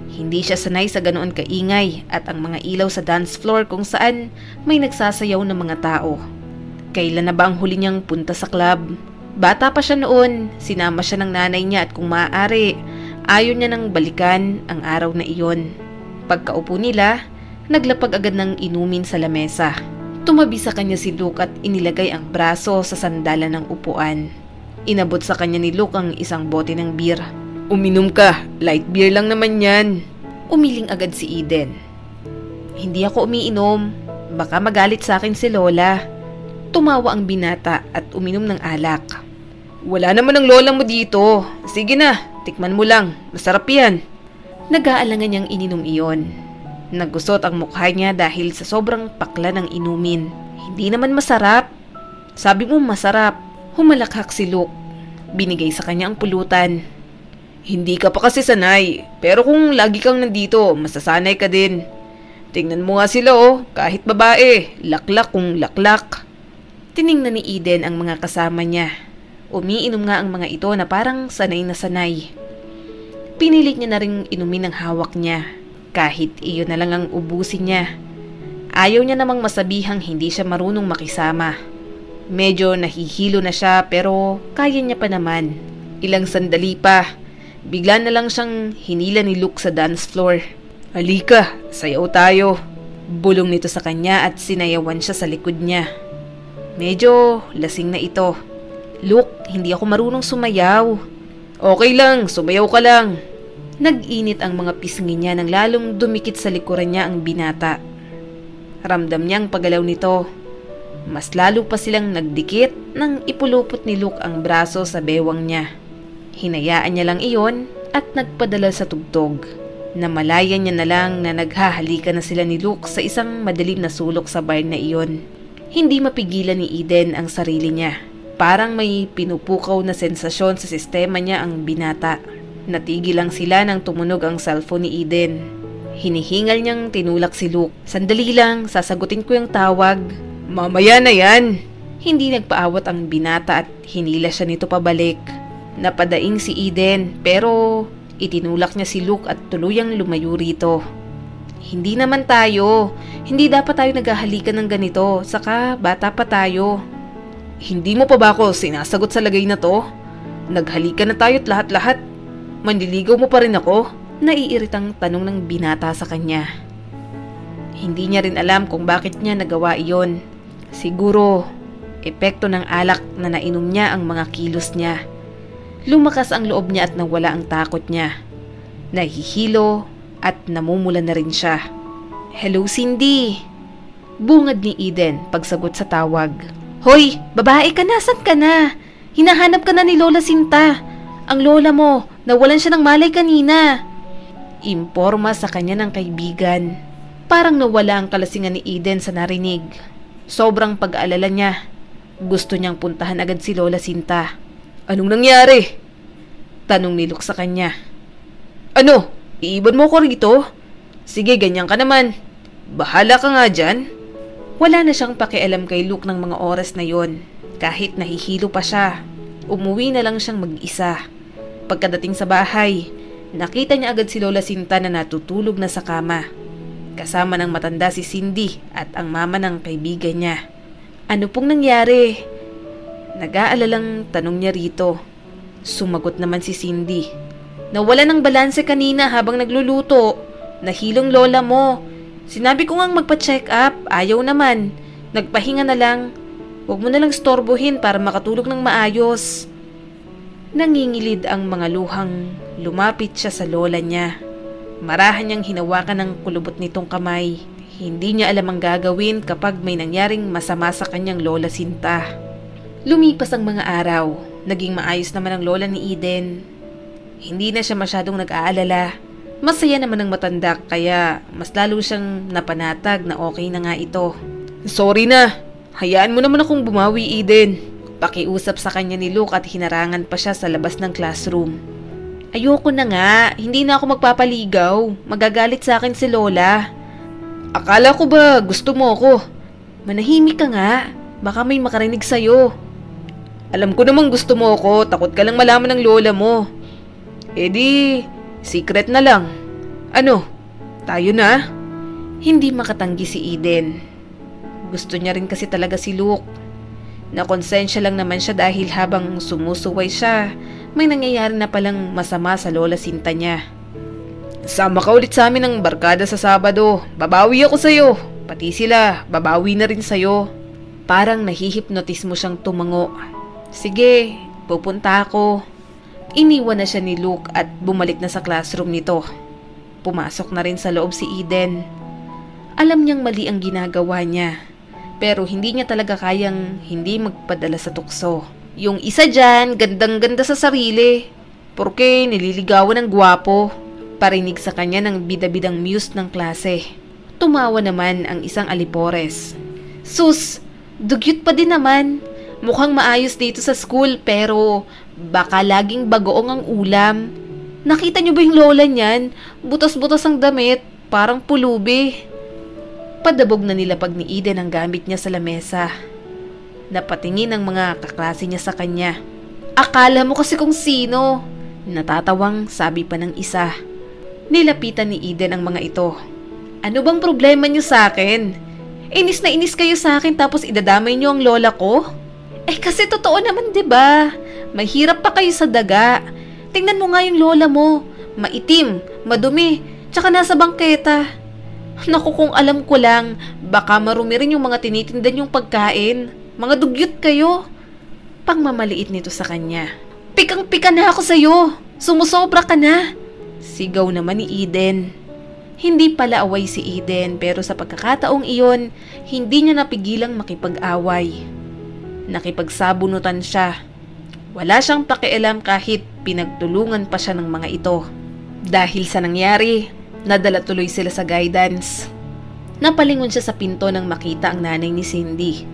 Hindi siya sanay sa ganoon kaingay at ang mga ilaw sa dance floor kung saan may nagsasayaw ng mga tao. Kailan na ba ang huli niyang punta sa club? Bata pa siya noon, sinama siya ng nanay niya at kung maaari, ayaw niya nang balikan ang araw na iyon. Pagkaupo nila, naglapag agad ng inumin sa lamesa. Tumabi sa kanya si Luke at inilagay ang braso sa sandalan ng upuan. Inabot sa kanya ni Luke ang isang bote ng beer. Uminom ka, light beer lang naman yan. Umiling agad si Eden. Hindi ako umiinom, baka magalit sa akin si Lola. Tumawa ang binata at uminom ng alak. Wala naman ang lola mo dito. Sige na, tikman mo lang, masarap yan. Nag-aalangan niyang ininom iyon. Nagusot ang mukha niya dahil sa sobrang pakla ng inumin. Hindi naman masarap. Sabi mo masarap. Humalakhak si Luke. Binigay sa kanya ang pulutan. Hindi ka pa kasi sanay. Pero kung lagi kang nandito, masasanay ka din. Tingnan mo nga sila kahit babae. Laklak kung laklak. Tiningnan ni Eden ang mga kasama niya. Umiinom nga ang mga ito na parang sanay na sanay. Pinilit niya na ring inumin ang hawak niya. Kahit iyon na lang ang ubusin niya. Ayaw niya namang masabihang hindi siya marunong makisama. Medyo nahihilo na siya pero kaya niya pa naman. Ilang sandali pa, bigla na lang siyang hinila ni Luke sa dance floor. Halika, sayaw tayo. Bulong nito sa kanya at sinayawan siya sa likod niya. Medyo lasing na ito. Luke, hindi ako marunong sumayaw. Okay lang, sumayaw ka lang. Nag-init ang mga pisngi niya nang lalong dumikit sa likuran niya ang binata. Ramdam niyang pagalaw nito. Mas lalo pa silang nagdikit nang ipulupot ni Luke ang braso sa bewang niya. Hinayaan niya lang iyon at nagpadala sa tugtog. Namalayan niya na lang na naghahalikan na sila ni Luke sa isang madilim na sulok sa bar na iyon. Hindi mapigilan ni Eden ang sarili niya. Parang may pinupukaw na sensasyon sa sistema niya ang binata. Natigil lang sila nang tumunog ang cellphone ni Eden. Hinihingal niyang tinulak si Luke. Sandali lang, sasagutin ko yung tawag. Mamaya na yan. Hindi nagpaawat ang binata at hinila siya nito pabalik. Napadaing si Eden pero itinulak niya si Luke at tuluyang lumayo rito. Hindi naman tayo. Hindi dapat tayo naghahalikan ng ganito. Saka bata pa tayo. Hindi mo pa ba ako sinasagot sa lagay na to? Naghalikan na tayo't lahat-lahat. Manliligaw mo pa rin ako? Naiiritang tanong ng binata sa kanya. Hindi niya rin alam kung bakit niya nagawa iyon. Siguro, epekto ng alak na nainom niya ang mga kilos niya. Lumakas ang loob niya at nawala ang takot niya. Nahihilo at namumula na rin siya. Hello, Cindy! Bungad ni Eden pagsagot sa tawag. Hoy, babae ka na, saan ka na? Hinahanap ka na ni Lola Sinta. Ang lola mo, nawalan siya ng malay kanina. Imporma sa kanya ng kaibigan. Parang nawala ang kalasingan ni Eden sa narinig. Sobrang pag-aalala niya. Gusto niyang puntahan agad si Lola Sinta. Anong nangyari? Tanong ni Luke sa kanya. Ano? Iiban mo ko rito? Sige, ganyan ka naman. Bahala ka nga dyan. Wala na siyang pakialam kay Luke ng mga oras na yon. Kahit nahihilo pa siya. Umuwi na lang siyang mag-isa. Pagkadating sa bahay, nakita niya agad si Lola Sinta na natutulog na sa kama. Kasama ng matanda si Cindy at ang mama ng kaibigan niya. Ano pong nangyari? Nag-aalalang tanong niya rito. Sumagot naman si Cindy. Nawala ng balanse kanina habang nagluluto. Nahilong lola mo. Sinabi ko ngang magpa-check up, ayaw naman. Nagpahinga na lang. Huwag mo na lang storbohin para makatulog ng maayos. Nangingilid ang mga luhang lumapit siya sa lola niya. Marahan niyang hinawakan ng kulubot nitong kamay. Hindi niya alam ang gagawin kapag may nangyaring masama sa kanyang Lola Sinta. Lumipas ang mga araw. Naging maayos naman ang lola ni Eden. Hindi na siya masyadong nag-aalala. Masaya naman ang matanda kaya mas lalo siyang napanatag na okay na nga ito. Sorry na. Hayaan mo naman akong bumawi, Eden. Pakiusap sa kanya ni Luke at hinarangan pa siya sa labas ng classroom. Ayoko na nga, hindi na ako magpapaligaw. Magagalit sa akin si Lola. Akala ko ba gusto mo ako? Manahimik ka nga, baka may makarinig sa'yo. Alam ko namang gusto mo ako, takot ka lang malaman ng lola mo. Eh di, secret na lang. Ano, tayo na? Hindi makatanggi si Eden. Gusto niya rin kasi talaga si Luke. Nakonsensya lang naman siya dahil habang sumusuway siya, may nangyayari na palang masama sa lola Sinta niya. Sama ka ulit sa amin ng barkada sa Sabado. Babawi ako sa'yo. Pati sila, babawi na rin sa'yo. Parang nahihipnotis mo siyang tumango. Sige, pupunta ako. Iniwan na siya ni Luke at bumalik na sa classroom nito. Pumasok na rin sa loob si Eden. Alam niyang mali ang ginagawa niya. Pero hindi niya talaga kayang hindi magpadala sa tukso. Yung isa dyan, gandang-ganda sa sarili. Porke nililigawan ng gwapo. Parinig sa kanya ng bida-bidang muse ng klase. Tumawa naman ang isang alipores. Sus, dugyot pa din naman. Mukhang maayos dito sa school pero baka laging bagoong ang ulam. Nakita niyo ba yung lola niyan? Butas-butas ang damit, parang pulubi. Padabog na nilapag ni Eden ang gamit niya sa lamesa. Napatingin ang mga kaklase niya sa kanya. Akala mo kasi kung sino. Natatawang sabi pa ng isa. Nilapitan ni Eden ang mga ito. Ano bang problema niyo sa akin? Inis na inis kayo sa akin tapos idadamay niyo ang lola ko? Eh kasi totoo naman 'di ba? Mahirap pa kayo sa daga. Tingnan mo nga yung lola mo. Maitim, madumi, tsaka nasa bangketa. Naku kung alam ko lang, baka marumi rin yung mga tinitindan yung pagkain. Mga dugyot kayo. Pangmamaliit nito sa kanya. Pikang-pika na ako sa'yo. Sumusobra ka na. Sigaw naman ni Eden. Hindi pala away si Eden pero sa pagkakataong iyon, hindi niya napigilang makipag-away. Nakipagsabunutan siya. Wala siyang pakialam kahit pinagtulungan pa siya ng mga ito. Dahil sa nangyari, nadala tuloy sila sa guidance. Napalingon siya sa pinto nang makita ang nanay ni Cindy.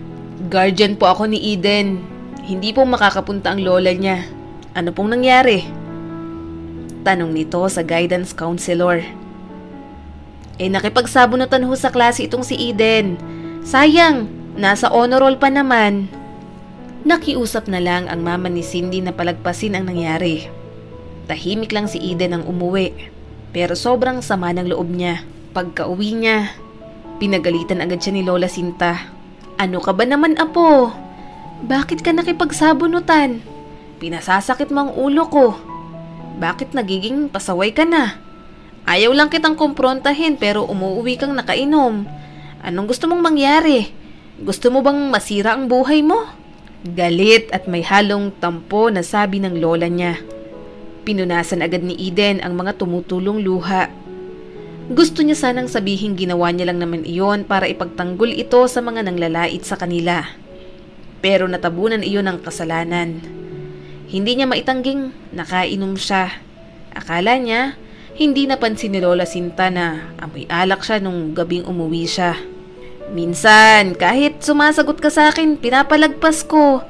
Guardian po ako ni Eden. Hindi po makakapunta ang lola niya. Ano pong nangyari? Tanong nito sa guidance counselor. Nakipagsabunutan ho sa klase itong si Eden. Sayang, nasa honor roll pa naman. Nakiusap na lang ang mama ni Cindy na palagpasin ang nangyari. Tahimik lang si Eden ang umuwi. Pero sobrang sama ng loob niya. Pagka-uwi niya, pinagalitan agad siya ni Lola Sinta. Ano ka ba naman, apo? Bakit ka nakipagsabunutan? Pinasasakit mo ang ulo ko. Bakit nagiging pasaway ka na? Ayaw lang kitang kumprontahin pero umuwi kang nakainom. Anong gusto mong mangyari? Gusto mo bang masira ang buhay mo? Galit at may halong tampo na sabi ng lola niya. Pinunasan agad ni Eden ang mga tumutulong luha. Gusto niya sanang sabihin ginawa niya lang naman iyon para ipagtanggol ito sa mga nanglalait sa kanila. Pero natabunan iyon ng kasalanan. Hindi niya maitangging nakainom siya. Akala niya, hindi napansin ni Lola Sinta na amoy alak siya nung gabing umuwi siya. Minsan, kahit sumasagot ka sa akin, pinapalagpas ko.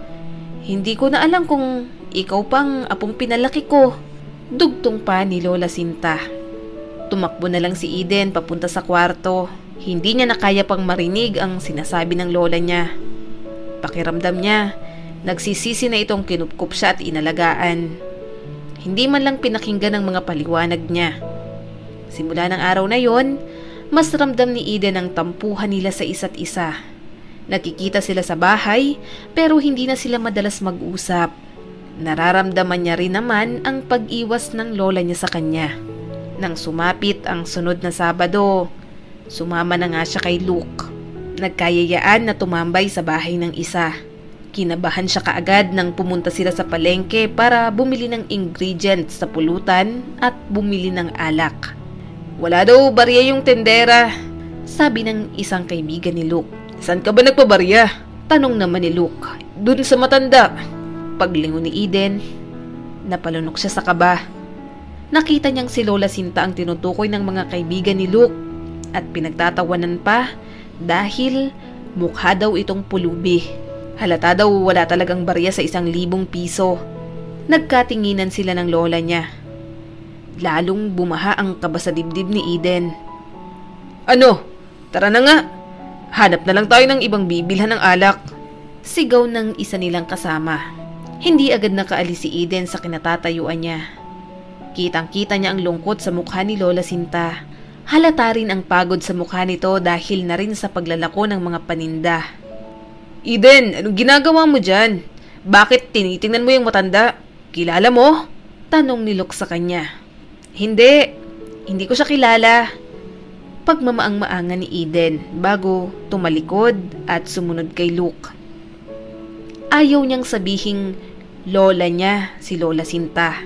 Hindi ko na alam kung ikaw pang apong pinalaki ko. Dugtong pa ni Lola Sinta. Tumakbo na lang si Eden papunta sa kwarto. Hindi niya na kaya pang marinig ang sinasabi ng lola niya. Pakiramdam niya, nagsisisi na itong kinupkup siya at inalagaan. Hindi man lang pinakinggan ang mga paliwanag niya. Simula ng araw na yon, mas ramdam ni Eden ang tampuhan nila sa isa't isa. Nakikita sila sa bahay pero hindi na sila madalas mag-usap. Nararamdaman niya rin naman ang pag-iwas ng lola niya sa kanya. Nang sumapit ang sunod na Sabado, sumama na nga siya kay Luke. Nagkayayaan na tumambay sa bahay ng isa. Kinabahan siya kaagad nang pumunta sila sa palengke para bumili ng ingredients sa pulutan at bumili ng alak. Wala daw barya yung tendera, sabi ng isang kaibigan ni Luke. Saan ka ba nagpabarya? Tanong naman ni Luke. Dun sa matanda. Paglingon ni Eden, napalunok siya sa kaba. Nakita niyang si Lola Sinta ang tinutukoy ng mga kaibigan ni Luke at pinagtatawanan pa dahil mukha daw itong pulubi. Halata daw wala talagang barya sa 1,000 piso. Nagkatinginan sila ng lola niya. lalong bumaha ang kaba sa dibdib ni Eden. Ano? Tara na nga. Hanap na lang tayo ng ibang bibilhan ng alak. Sigaw ng isa nilang kasama. Hindi agad nakaalis si Eden sa kinatatayuan niya. Kitang-kita niya ang lungkot sa mukha ni Lola Sinta. Halata rin ang pagod sa mukha nito dahil na rin sa paglalako ng mga paninda. Eden, anong ginagawa mo dyan? Bakit tinitingnan mo yung matanda? Kilala mo? Tanong ni Luke sa kanya. Hindi ko siya kilala. Pagmamaang-maangan ni Eden bago tumalikod at sumunod kay Luke. Ayaw niyang sabihing lola niya si Lola Sinta.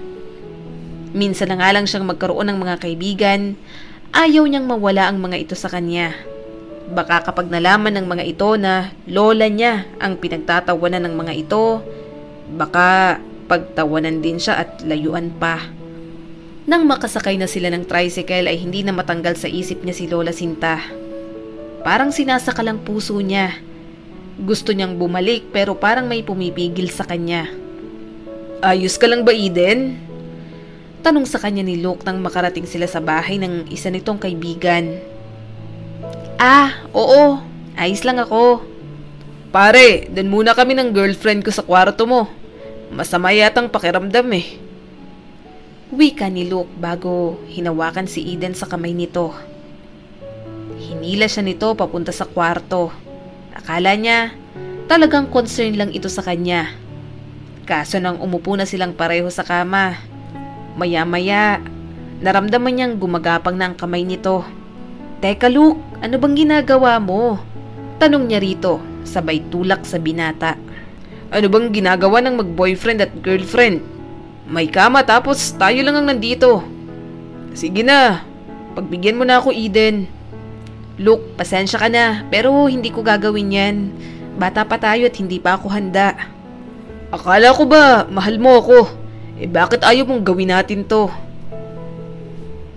Minsan na nga lang siyang magkaroon ng mga kaibigan, ayaw niyang mawala ang mga ito sa kanya. Baka kapag nalaman ng mga ito na lola niya ang pinagtatawanan ng mga ito, baka pagtawanan din siya at layuan pa. Nang makasakay na sila ng tricycle ay hindi na matanggal sa isip niya si Lola Sinta. Parang sinasakal ang puso niya. Gusto niyang bumalik pero parang may pumipigil sa kanya. Ayos ka lang ba, Eden? Tanong sa kanya ni Luke nang makarating sila sa bahay ng isa nitong kaibigan. Oo. Ayos lang ako. Pare, dun muna kami ng girlfriend ko sa kwarto mo. Masama yatang pakiramdam eh. Wika ni Luke bago hinawakan si Eden sa kamay nito. Hinila siya nito papunta sa kwarto. Akala niya talagang concern lang ito sa kanya. Kaso nang umupo na silang pareho sa kama, maya-maya naramdaman niyang gumagapang na ang kamay nito. Teka Luke, ano bang ginagawa mo? Tanong niya rito, sabay tulak sa binata. Ano bang ginagawa ng mag-boyfriend at girlfriend? May kama tapos tayo lang ang nandito. Sige na, pagbigyan mo na ako, Eden. Luke, pasensya ka na, pero hindi ko gagawin yan. Bata pa tayo at hindi pa ako handa. Akala ko ba mahal mo ako? Bakit ayaw mong gawin natin to?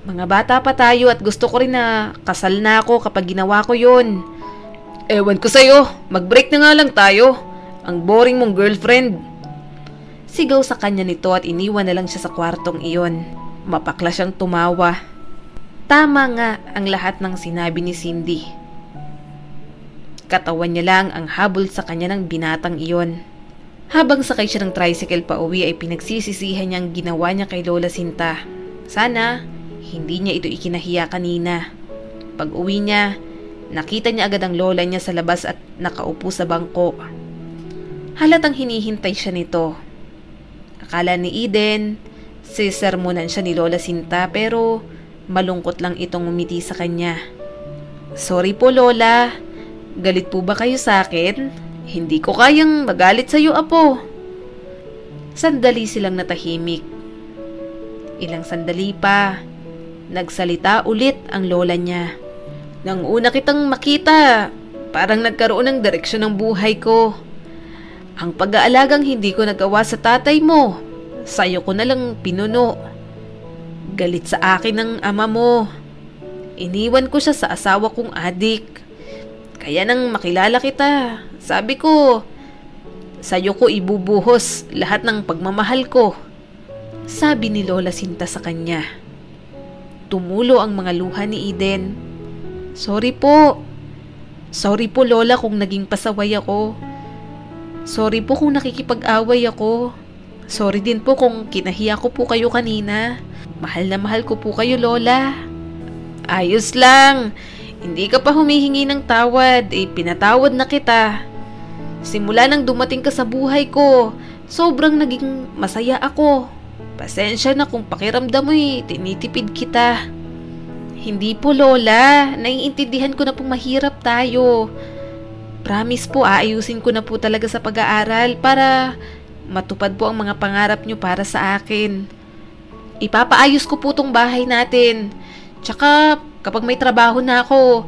Mga bata pa tayo at gusto ko rin na kasal na ako kapag ginawa ko yun. Ewan ko sa'yo, mag-break na nga lang tayo. Ang boring mong girlfriend. Sigaw sa kanya nito at iniwan na lang siya sa kwartong iyon. Mapakla siyang tumawa. Tama nga ang lahat ng sinabi ni Cindy. Katawan niya lang ang habol sa kanya ng binatang iyon. Habang sakay siya ng tricycle pa uwi ay pinagsisisihan niyang ginawa niya kay Lola Sinta. Sana hindi niya ito ikinahiya kanina. Pag uwi niya, nakita niya agad ang lola niya sa labas at nakaupo sa bangko. Halatang hinihintay siya nito. Akala ni Eden, sisermonan siya ni Lola Sinta pero malungkot lang itong umiti sa kanya. Sorry po Lola, galit po ba kayo sa akin? Hindi ko kayang magalit sa iyo, apo. Sandali silang natahimik. Ilang sandali pa, nagsalita ulit ang lola niya. Nang una kitang makita, parang nagkaroon ng direksyon ng buhay ko. Ang pag-aalagang hindi ko nagawa sa tatay mo, sa'yo ko na lang pinuno. Galit sa akin ng ama mo. Iniwan ko siya sa asawa kong adik. Kaya nang makilala kita, sabi ko, sa'yo ko ibubuhos lahat ng pagmamahal ko. Sabi ni Lola Sinta sa kanya. Tumulo ang mga luha ni Eden. Sorry po. Sorry po Lola kung naging pasaway ako. Sorry po kung nakikipag-away ako. Sorry din po kung kinahiya ko po kayo kanina. Mahal na mahal ko po kayo Lola. Ayos lang. Hindi ka pa humihingi ng tawad, pinatawad na kita. Simula nang dumating ka sa buhay ko, sobrang naging masaya ako. Pasensya na kung pakiramdam mo tinitipid kita. Hindi po Lola, naiintindihan ko na pong mahirap tayo. Promise po, aayusin ko na po talaga sa pag-aaral para matupad po ang mga pangarap nyo para sa akin. Ipapaayos ko po tong bahay natin. Tsaka kapag may trabaho na ako,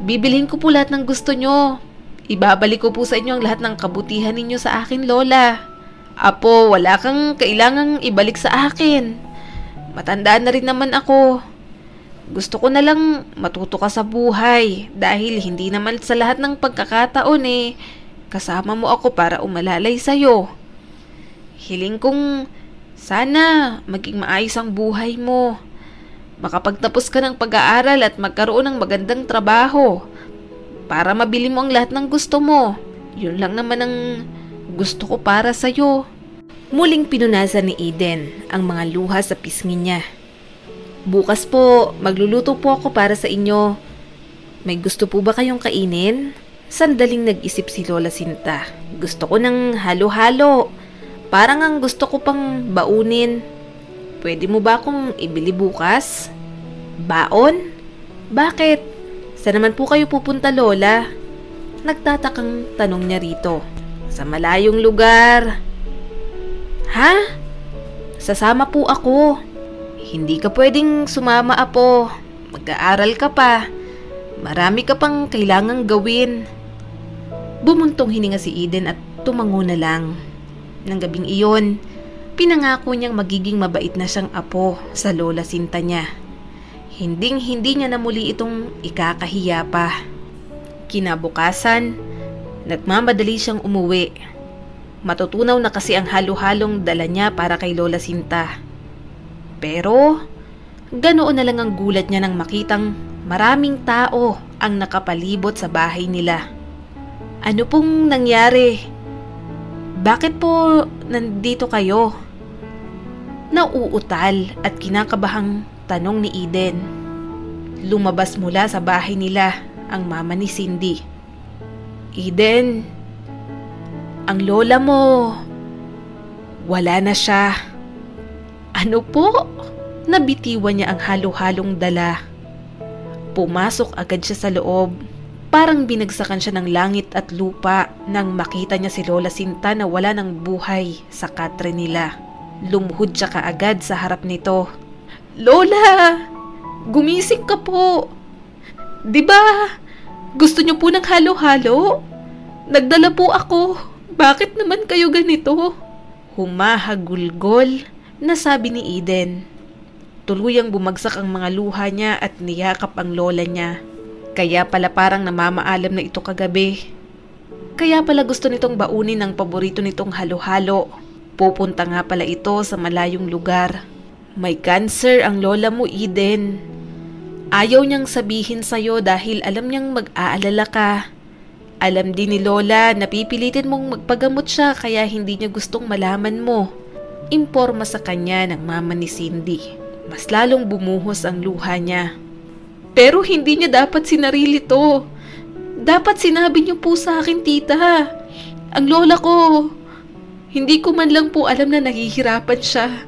bibilhin ko po lahat ng gusto nyo. Ibabalik ko po sa inyo ang lahat ng kabutihan ninyo sa akin, Lola. Apo, wala kang kailangang ibalik sa akin. Matandaan na rin naman ako. Gusto ko na lang matuto ka sa buhay dahil hindi naman sa lahat ng pagkakataon kasama mo ako para umalalay sa'yo. Hiling kong Sana maging maayos ang buhay mo. Makapagtapos ka ng pag-aaral at magkaroon ng magandang trabaho para mabili mo ang lahat ng gusto mo. Yun lang naman ang gusto ko para sa'yo. Muling pinunasan ni Eden ang mga luha sa pisngi niya. Bukas po, magluluto po ako para sa inyo. May gusto po ba kayong kainin? Sandaling nag-isip si Lola Sinta. Gusto ko ng halo-halo. Parang ang gusto ko pang baunin. Pwede mo ba akong ibili bukas? Baon? Bakit? Saan naman po kayo pupunta, Lola? Nagtatakang tanong niya rito. Sa malayong lugar. Ha? Sasama po ako. Hindi ka pwedeng sumama, Apo. Mag-aaral ka pa. Marami ka pang kailangang gawin. Bumuntong hininga si Eden at tumango na lang. Nang gabing iyon, pinangako niyang magiging mabait na siyang apo sa Lola Sinta niya. Hindi niya na muli itong ikakahiya pa. Kinabukasan, nagmamadali siyang umuwi. Matutunaw na kasi ang halo-halong dala niya para kay Lola Sinta. Pero, ganoon na lang ang gulat niya nang makitang maraming tao ang nakapalibot sa bahay nila. Ano pong nangyari? Bakit po nandito kayo? Nauutal at kinakabahang tanong ni Eden. Lumabas mula sa bahay nila ang mama ni Cindy. Eden, ang lola mo, wala na siya. Ano po? Nabitiwan niya ang halo-halong dala. Pumasok agad siya sa loob. Parang binagsakan siya ng langit at lupa nang makita niya si Lola Sinta na wala ng buhay sa katre nila. Lumuhod siya kaagad sa harap nito. Lola! Gumising ka po! Diba? Gusto niyo po ng halo-halo? Nagdala po ako. Bakit naman kayo ganito? Humahagulgol na sabi ni Eden. Tuluyang bumagsak ang mga luha niya at niyakap ang lola niya. Kaya pala parang namamaalam na ito kagabi. Kaya pala gusto nitong baunin ang paborito nitong halo-halo. Pupunta nga pala ito sa malayong lugar. May cancer ang lola mo, Eden. Ayaw niyang sabihin sa'yo dahil alam niyang mag-aalala ka. Alam din ni Lola na pipilitin mong magpagamot siya kaya hindi niya gustong malaman mo. Imporma sa kanya ng mama ni Cindy. Mas lalong bumuhos ang luha niya. Pero hindi niya dapat sinarili to. Dapat sinabi niyo po sa akin, tita. Ang lola ko, hindi ko man lang po alam na nahihirapan siya.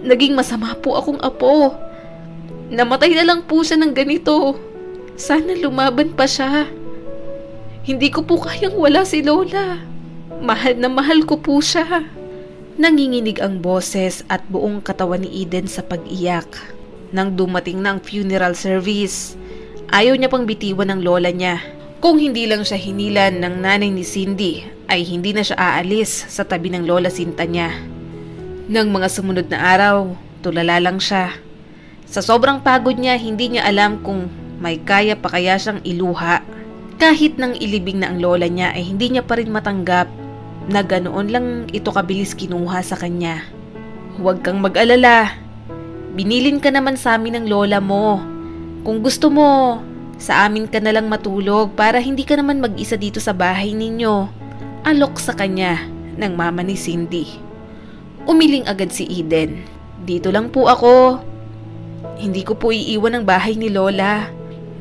Naging masama po akong apo. Namatay na lang po siya ng ganito. Sana lumaban pa siya. Hindi ko po kayang wala si Lola. Mahal na mahal ko po siya. Nanginginig ang boses at buong katawan ni Eden sa pag-iyak. Nang dumating na ang funeral service, ayaw niya pang bitiwan ng lola niya. Kung hindi lang siya hinilan ng nanay ni Cindy, ay hindi na siya aalis sa tabi ng Lola Sinta niya. Nang mga sumunod na araw, tulala lang siya. Sa sobrang pagod niya, hindi niya alam kung may kaya pa kaya siyang iluha. Kahit nang ilibing na ang lola niya ay hindi niya pa rin matanggap na ganoon lang ito kabilis kinuha sa kanya. Huwag kang mag-alala. Binilin ka naman sa amin ng lola mo. Kung gusto mo, sa amin ka na lang matulog para hindi ka naman mag-isa dito sa bahay ninyo. Alok sa kanya ng mama ni Cindy. Umiling agad si Eden. Dito lang po ako. Hindi ko po iiwan ang bahay ni Lola.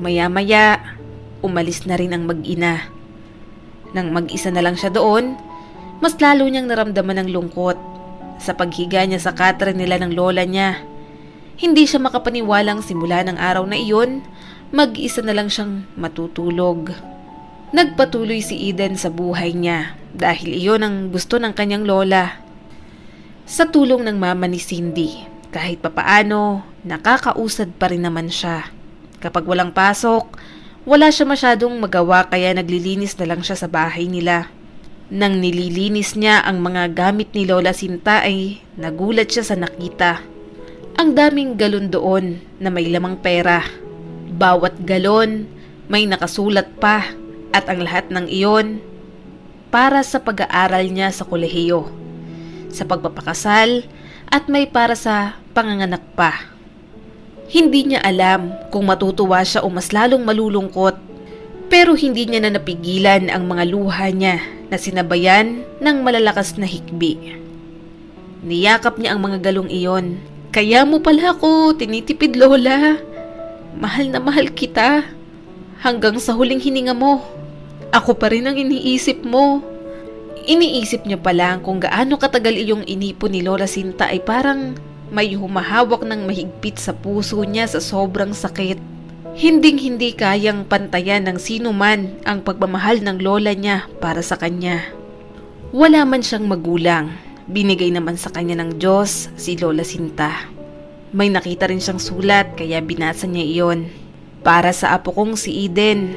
Maya-maya, umalis na rin ang mag-ina. Nang mag-isa na lang siya doon, mas lalo niyang naramdaman ng lungkot sa paghiga niya sa katre nila ng lola niya. Hindi siya makapaniwalang simula ng araw na iyon, mag-isa na lang siyang matutulog. Nagpatuloy si Eden sa buhay niya dahil iyon ang gusto ng kanyang lola. Sa tulong ng mama ni Cindy, kahit papaano, nakakausad pa rin naman siya. Kapag walang pasok, wala siya masyadong magawa kaya naglilinis na lang siya sa bahay nila. Nang nililinis niya ang mga gamit ni Lola Sinta ay nagulat siya sa nakita. Ang daming galon doon na may lamang pera. Bawat galon may nakasulat pa at ang lahat ng iyon para sa pag-aaral niya sa kolehiyo. Sa pagpapakasal at may para sa panganganak pa. Hindi niya alam kung matutuwa siya o mas lalong malulungkot, pero hindi niya na napigilan ang mga luha niya na sinabayan ng malalakas na hikbi. Niyakap niya ang mga galong iyon. Kaya mo pala ako tinitipid, Lola. Mahal na mahal kita. Hanggang sa huling hininga mo, ako pa rin ang iniisip mo. Iniisip niya pa lang kung gaano katagal iyong inipon ni Lola Sinta ay parang may humahawak ng mahigpit sa puso niya sa sobrang sakit. Hinding-hindi kayang pantayan ng sino man ang pagmamahal ng lola niya para sa kanya. Wala man siyang magulang, binigay naman sa kanya ng Diyos si Lola Sinta. May nakita rin siyang sulat kaya binasa niya iyon. Para sa apo kong si Eden.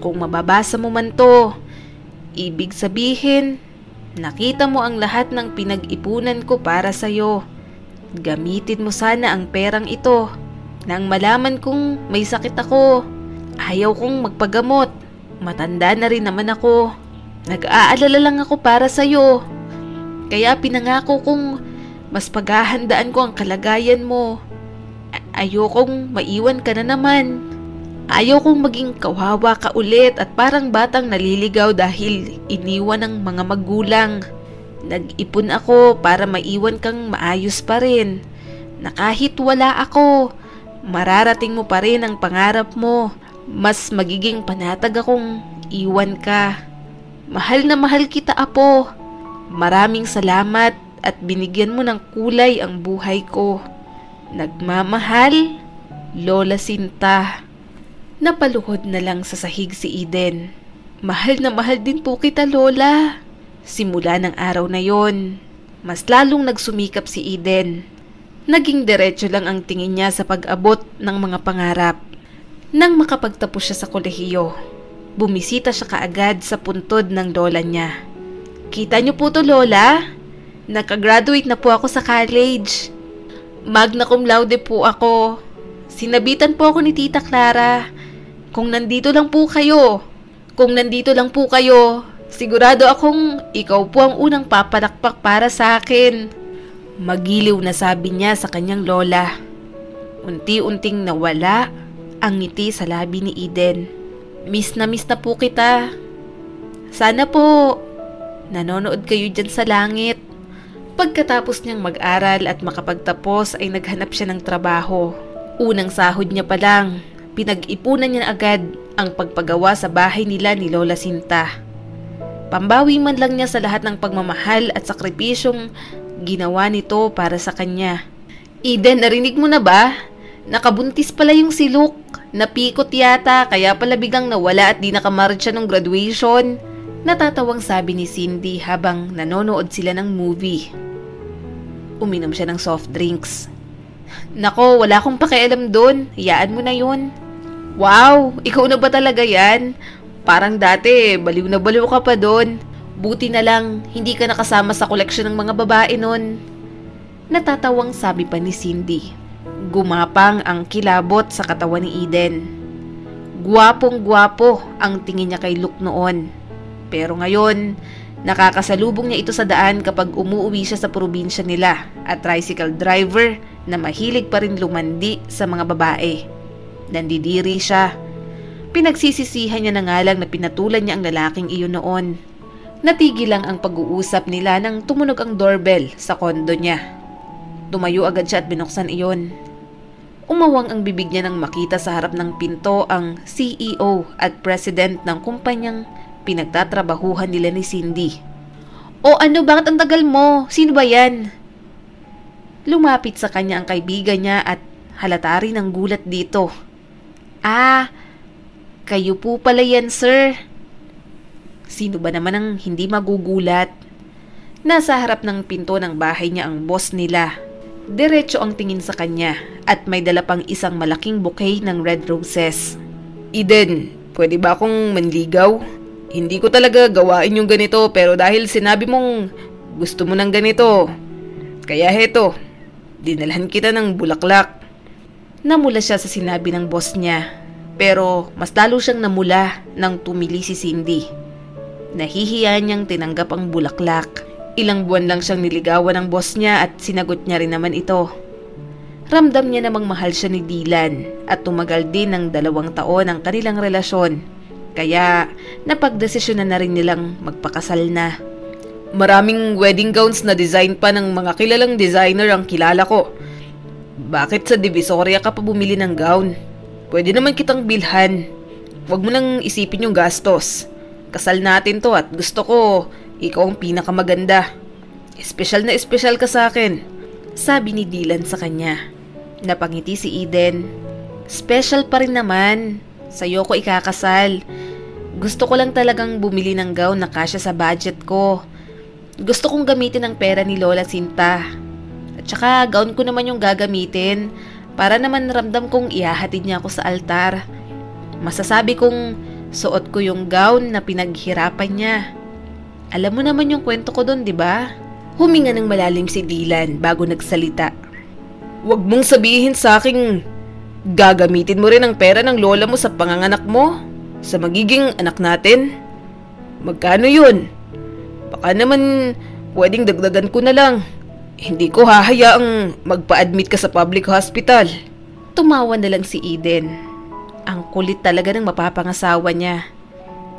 Kung mababasa mo man to, ibig sabihin, nakita mo ang lahat ng pinag-ipunan ko para sa'yo. Gamitin mo sana ang perang ito. Nang malaman kong may sakit ako, ayaw kong magpagamot. Matanda na rin naman ako. Nag-aalala lang ako para sa'yo. Kaya pinangako kong mas paghahandaan ko ang kalagayan mo. Ayokong maiwan ka na naman. Ayokong maging kawawa ka ulit at parang batang naliligaw dahil iniwan ng mga magulang. Nag-ipon ako para maiwan kang maayos pa rin. Na kahit wala ako, mararating mo pa rin ang pangarap mo. Mas magiging panatag akong iwan ka. Mahal na mahal kita, apo. Maraming salamat at binigyan mo ng kulay ang buhay ko. Nagmamahal, Lola Sinta. Napaluhod na lang sa sahig si Eden. Mahal na mahal din po kita, Lola. Simula ng araw na yon, mas lalong nagsumikap si Eden. Naging diretso lang ang tingin niya sa pag-abot ng mga pangarap. Nang makapagtapos siya sa kolehiyo, bumisita siya kaagad sa puntod ng lola niya. Kita niyo po to, Lola? Nakagraduate na po ako sa college. Magna cum laude po ako. Sinabitan po ako ni Tita Clara. Kung nandito lang po kayo, sigurado akong ikaw po ang unang papalakpak para sa akin. Magiliw na sabi niya sa kanyang lola. Unti-unting nawala ang ngiti sa labi ni Eden. Miss na po kita. Sana po nanonood kayo dyan sa langit. Pagkatapos niyang mag-aral at makapagtapos ay naghanap siya ng trabaho. Unang sahod niya pa lang, pinag-ipunan niya agad ang pagpagawa sa bahay nila ni Lola Sinta. Pambawi man lang niya sa lahat ng pagmamahal at sakripisyong ginawa nito para sa kanya. Eden, narinig mo na ba? Nakabuntis pala yung siluk. Napikot yata, kaya pala biglang nawala at di nakamarad siya nung graduation. Natatawang sabi ni Cindy habang nanonood sila ng movie. Uminom siya ng soft drinks. Nako, wala akong pakialam doon. Hayaan mo na yun. Wow, ikaw na ba talaga yan? Parang dati, baliw na baliw ka pa doon. Buti na lang, hindi ka nakasama sa koleksyon ng mga babae nun. Natatawang sabi pa ni Cindy. Gumapang ang kilabot sa katawan ni Eden. Gwapong-gwapo ang tingin niya kay Luke noon. Pero ngayon, nakakasalubong niya ito sa daan kapag umuwi siya sa probinsya nila at tricycle driver na mahilig pa rin lumandi sa mga babae. Nandidiri siya. Pinagsisisihan niya na nga lang na pinatulan niya ang lalaking iyon noon. Natigil lang ang pag-uusap nila nang tumunog ang doorbell sa kondo niya. Tumayo agad siya at binuksan iyon. Umawang ang bibig niya nang makita sa harap ng pinto ang CEO at president ng kumpanyang pinagtatrabahuhan nila ni Cindy. O ano, bakit ang tagal mo? Sino ba yan? Lumapit sa kanya ang kaibigan niya at halata rin ang gulat dito. Ah, kayo po pala yan, sir. Sino ba naman ang hindi magugulat? Nasa harap ng pinto ng bahay niya ang boss nila. Diretso ang tingin sa kanya at may dala pang isang malaking bouquet ng red roses. Eden, pwede ba akong manligaw? Hindi ko talaga gawain yung ganito pero dahil sinabi mong gusto mo ng ganito, kaya heto, dinalhan kita ng bulaklak. Namula siya sa sinabi ng boss niya, pero mas lalo siyang namula nang tumili si Cindy. Nahihiya niyang tinanggap ang bulaklak. Ilang buwan lang siyang niligawan ng boss niya at sinagot niya rin naman ito. Ramdam niya namang mahal siya ni Dylan at tumagal din ng 2 taon ang kanilang relasyon. Kaya napagdesisyonan na rin nilang magpakasal na. Maraming wedding gowns na design pa ng mga kilalang designer ang kilala ko. Bakit sa Divisoria ka pa bumili ng gown? Pwede naman kitang bilhan. Huwag mo nang isipin yung gastos. Kasal natin to at gusto ko ikaw ang pinakamaganda. Espesyal na espesyal ka sa akin, sabi ni Dylan sa kanya. Napangiti si Eden. Special pa rin naman. Sa'yo ko ikakasal. Gusto ko lang talagang bumili ng gown na kasya sa budget ko. Gusto kong gamitin ang pera ni Lola Sinta. At saka gown ko naman yung gagamitin para naman ramdam kong ihahatid niya ako sa altar. Masasabi kong suot ko yung gown na pinaghirapan niya. Alam mo naman yung kwento ko doon, di ba? Huminga ng malalim si Dylan bago nagsalita. Huwag mong sabihin sa akin, gagamitin mo rin ang pera ng lola mo sa panganganak mo? Sa magiging anak natin? Magkano yun? Baka naman pwedeng dagdagan ko na lang. Hindi ko hahayaang magpa-admit ka sa public hospital. Tumawa na lang si Eden. Ang kulit talaga ng mapapangasawa niya.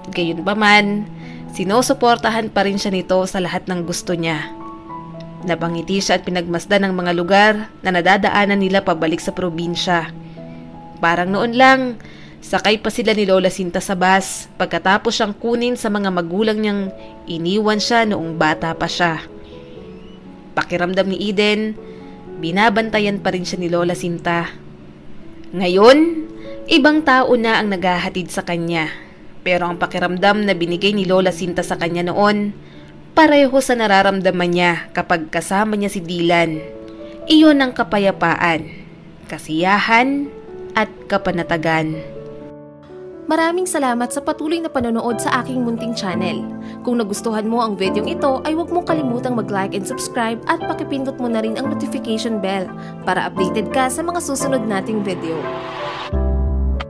Gayunpaman, sinusuportahan pa rin siya nito sa lahat ng gusto niya. Napangiti siya at pinagmasdan ng mga lugar na nadadaanan nila pabalik sa probinsya. Parang noon lang, sakay pa sila ni Lola Sinta sa bus pagkatapos siyang kunin sa mga magulang niyang iniwan siya noong bata pa siya. Pakiramdam ni Eden, binabantayan pa rin siya ni Lola Sinta. Ngayon, ibang tao na ang naghahatid sa kanya. Pero ang pakiramdam na binigay ni Lola Sinta sa kanya noon, pareho sa nararamdaman niya kapag kasama niya si Dylan. Iyon ang kapayapaan, kasiyahan, at kapanatagan. Maraming salamat sa patuloy na panonood sa aking munting channel. Kung nagustuhan mo ang videong ito ay huwag mong kalimutang mag-like and subscribe at pakipindot mo na rin ang notification bell para updated ka sa mga susunod nating video.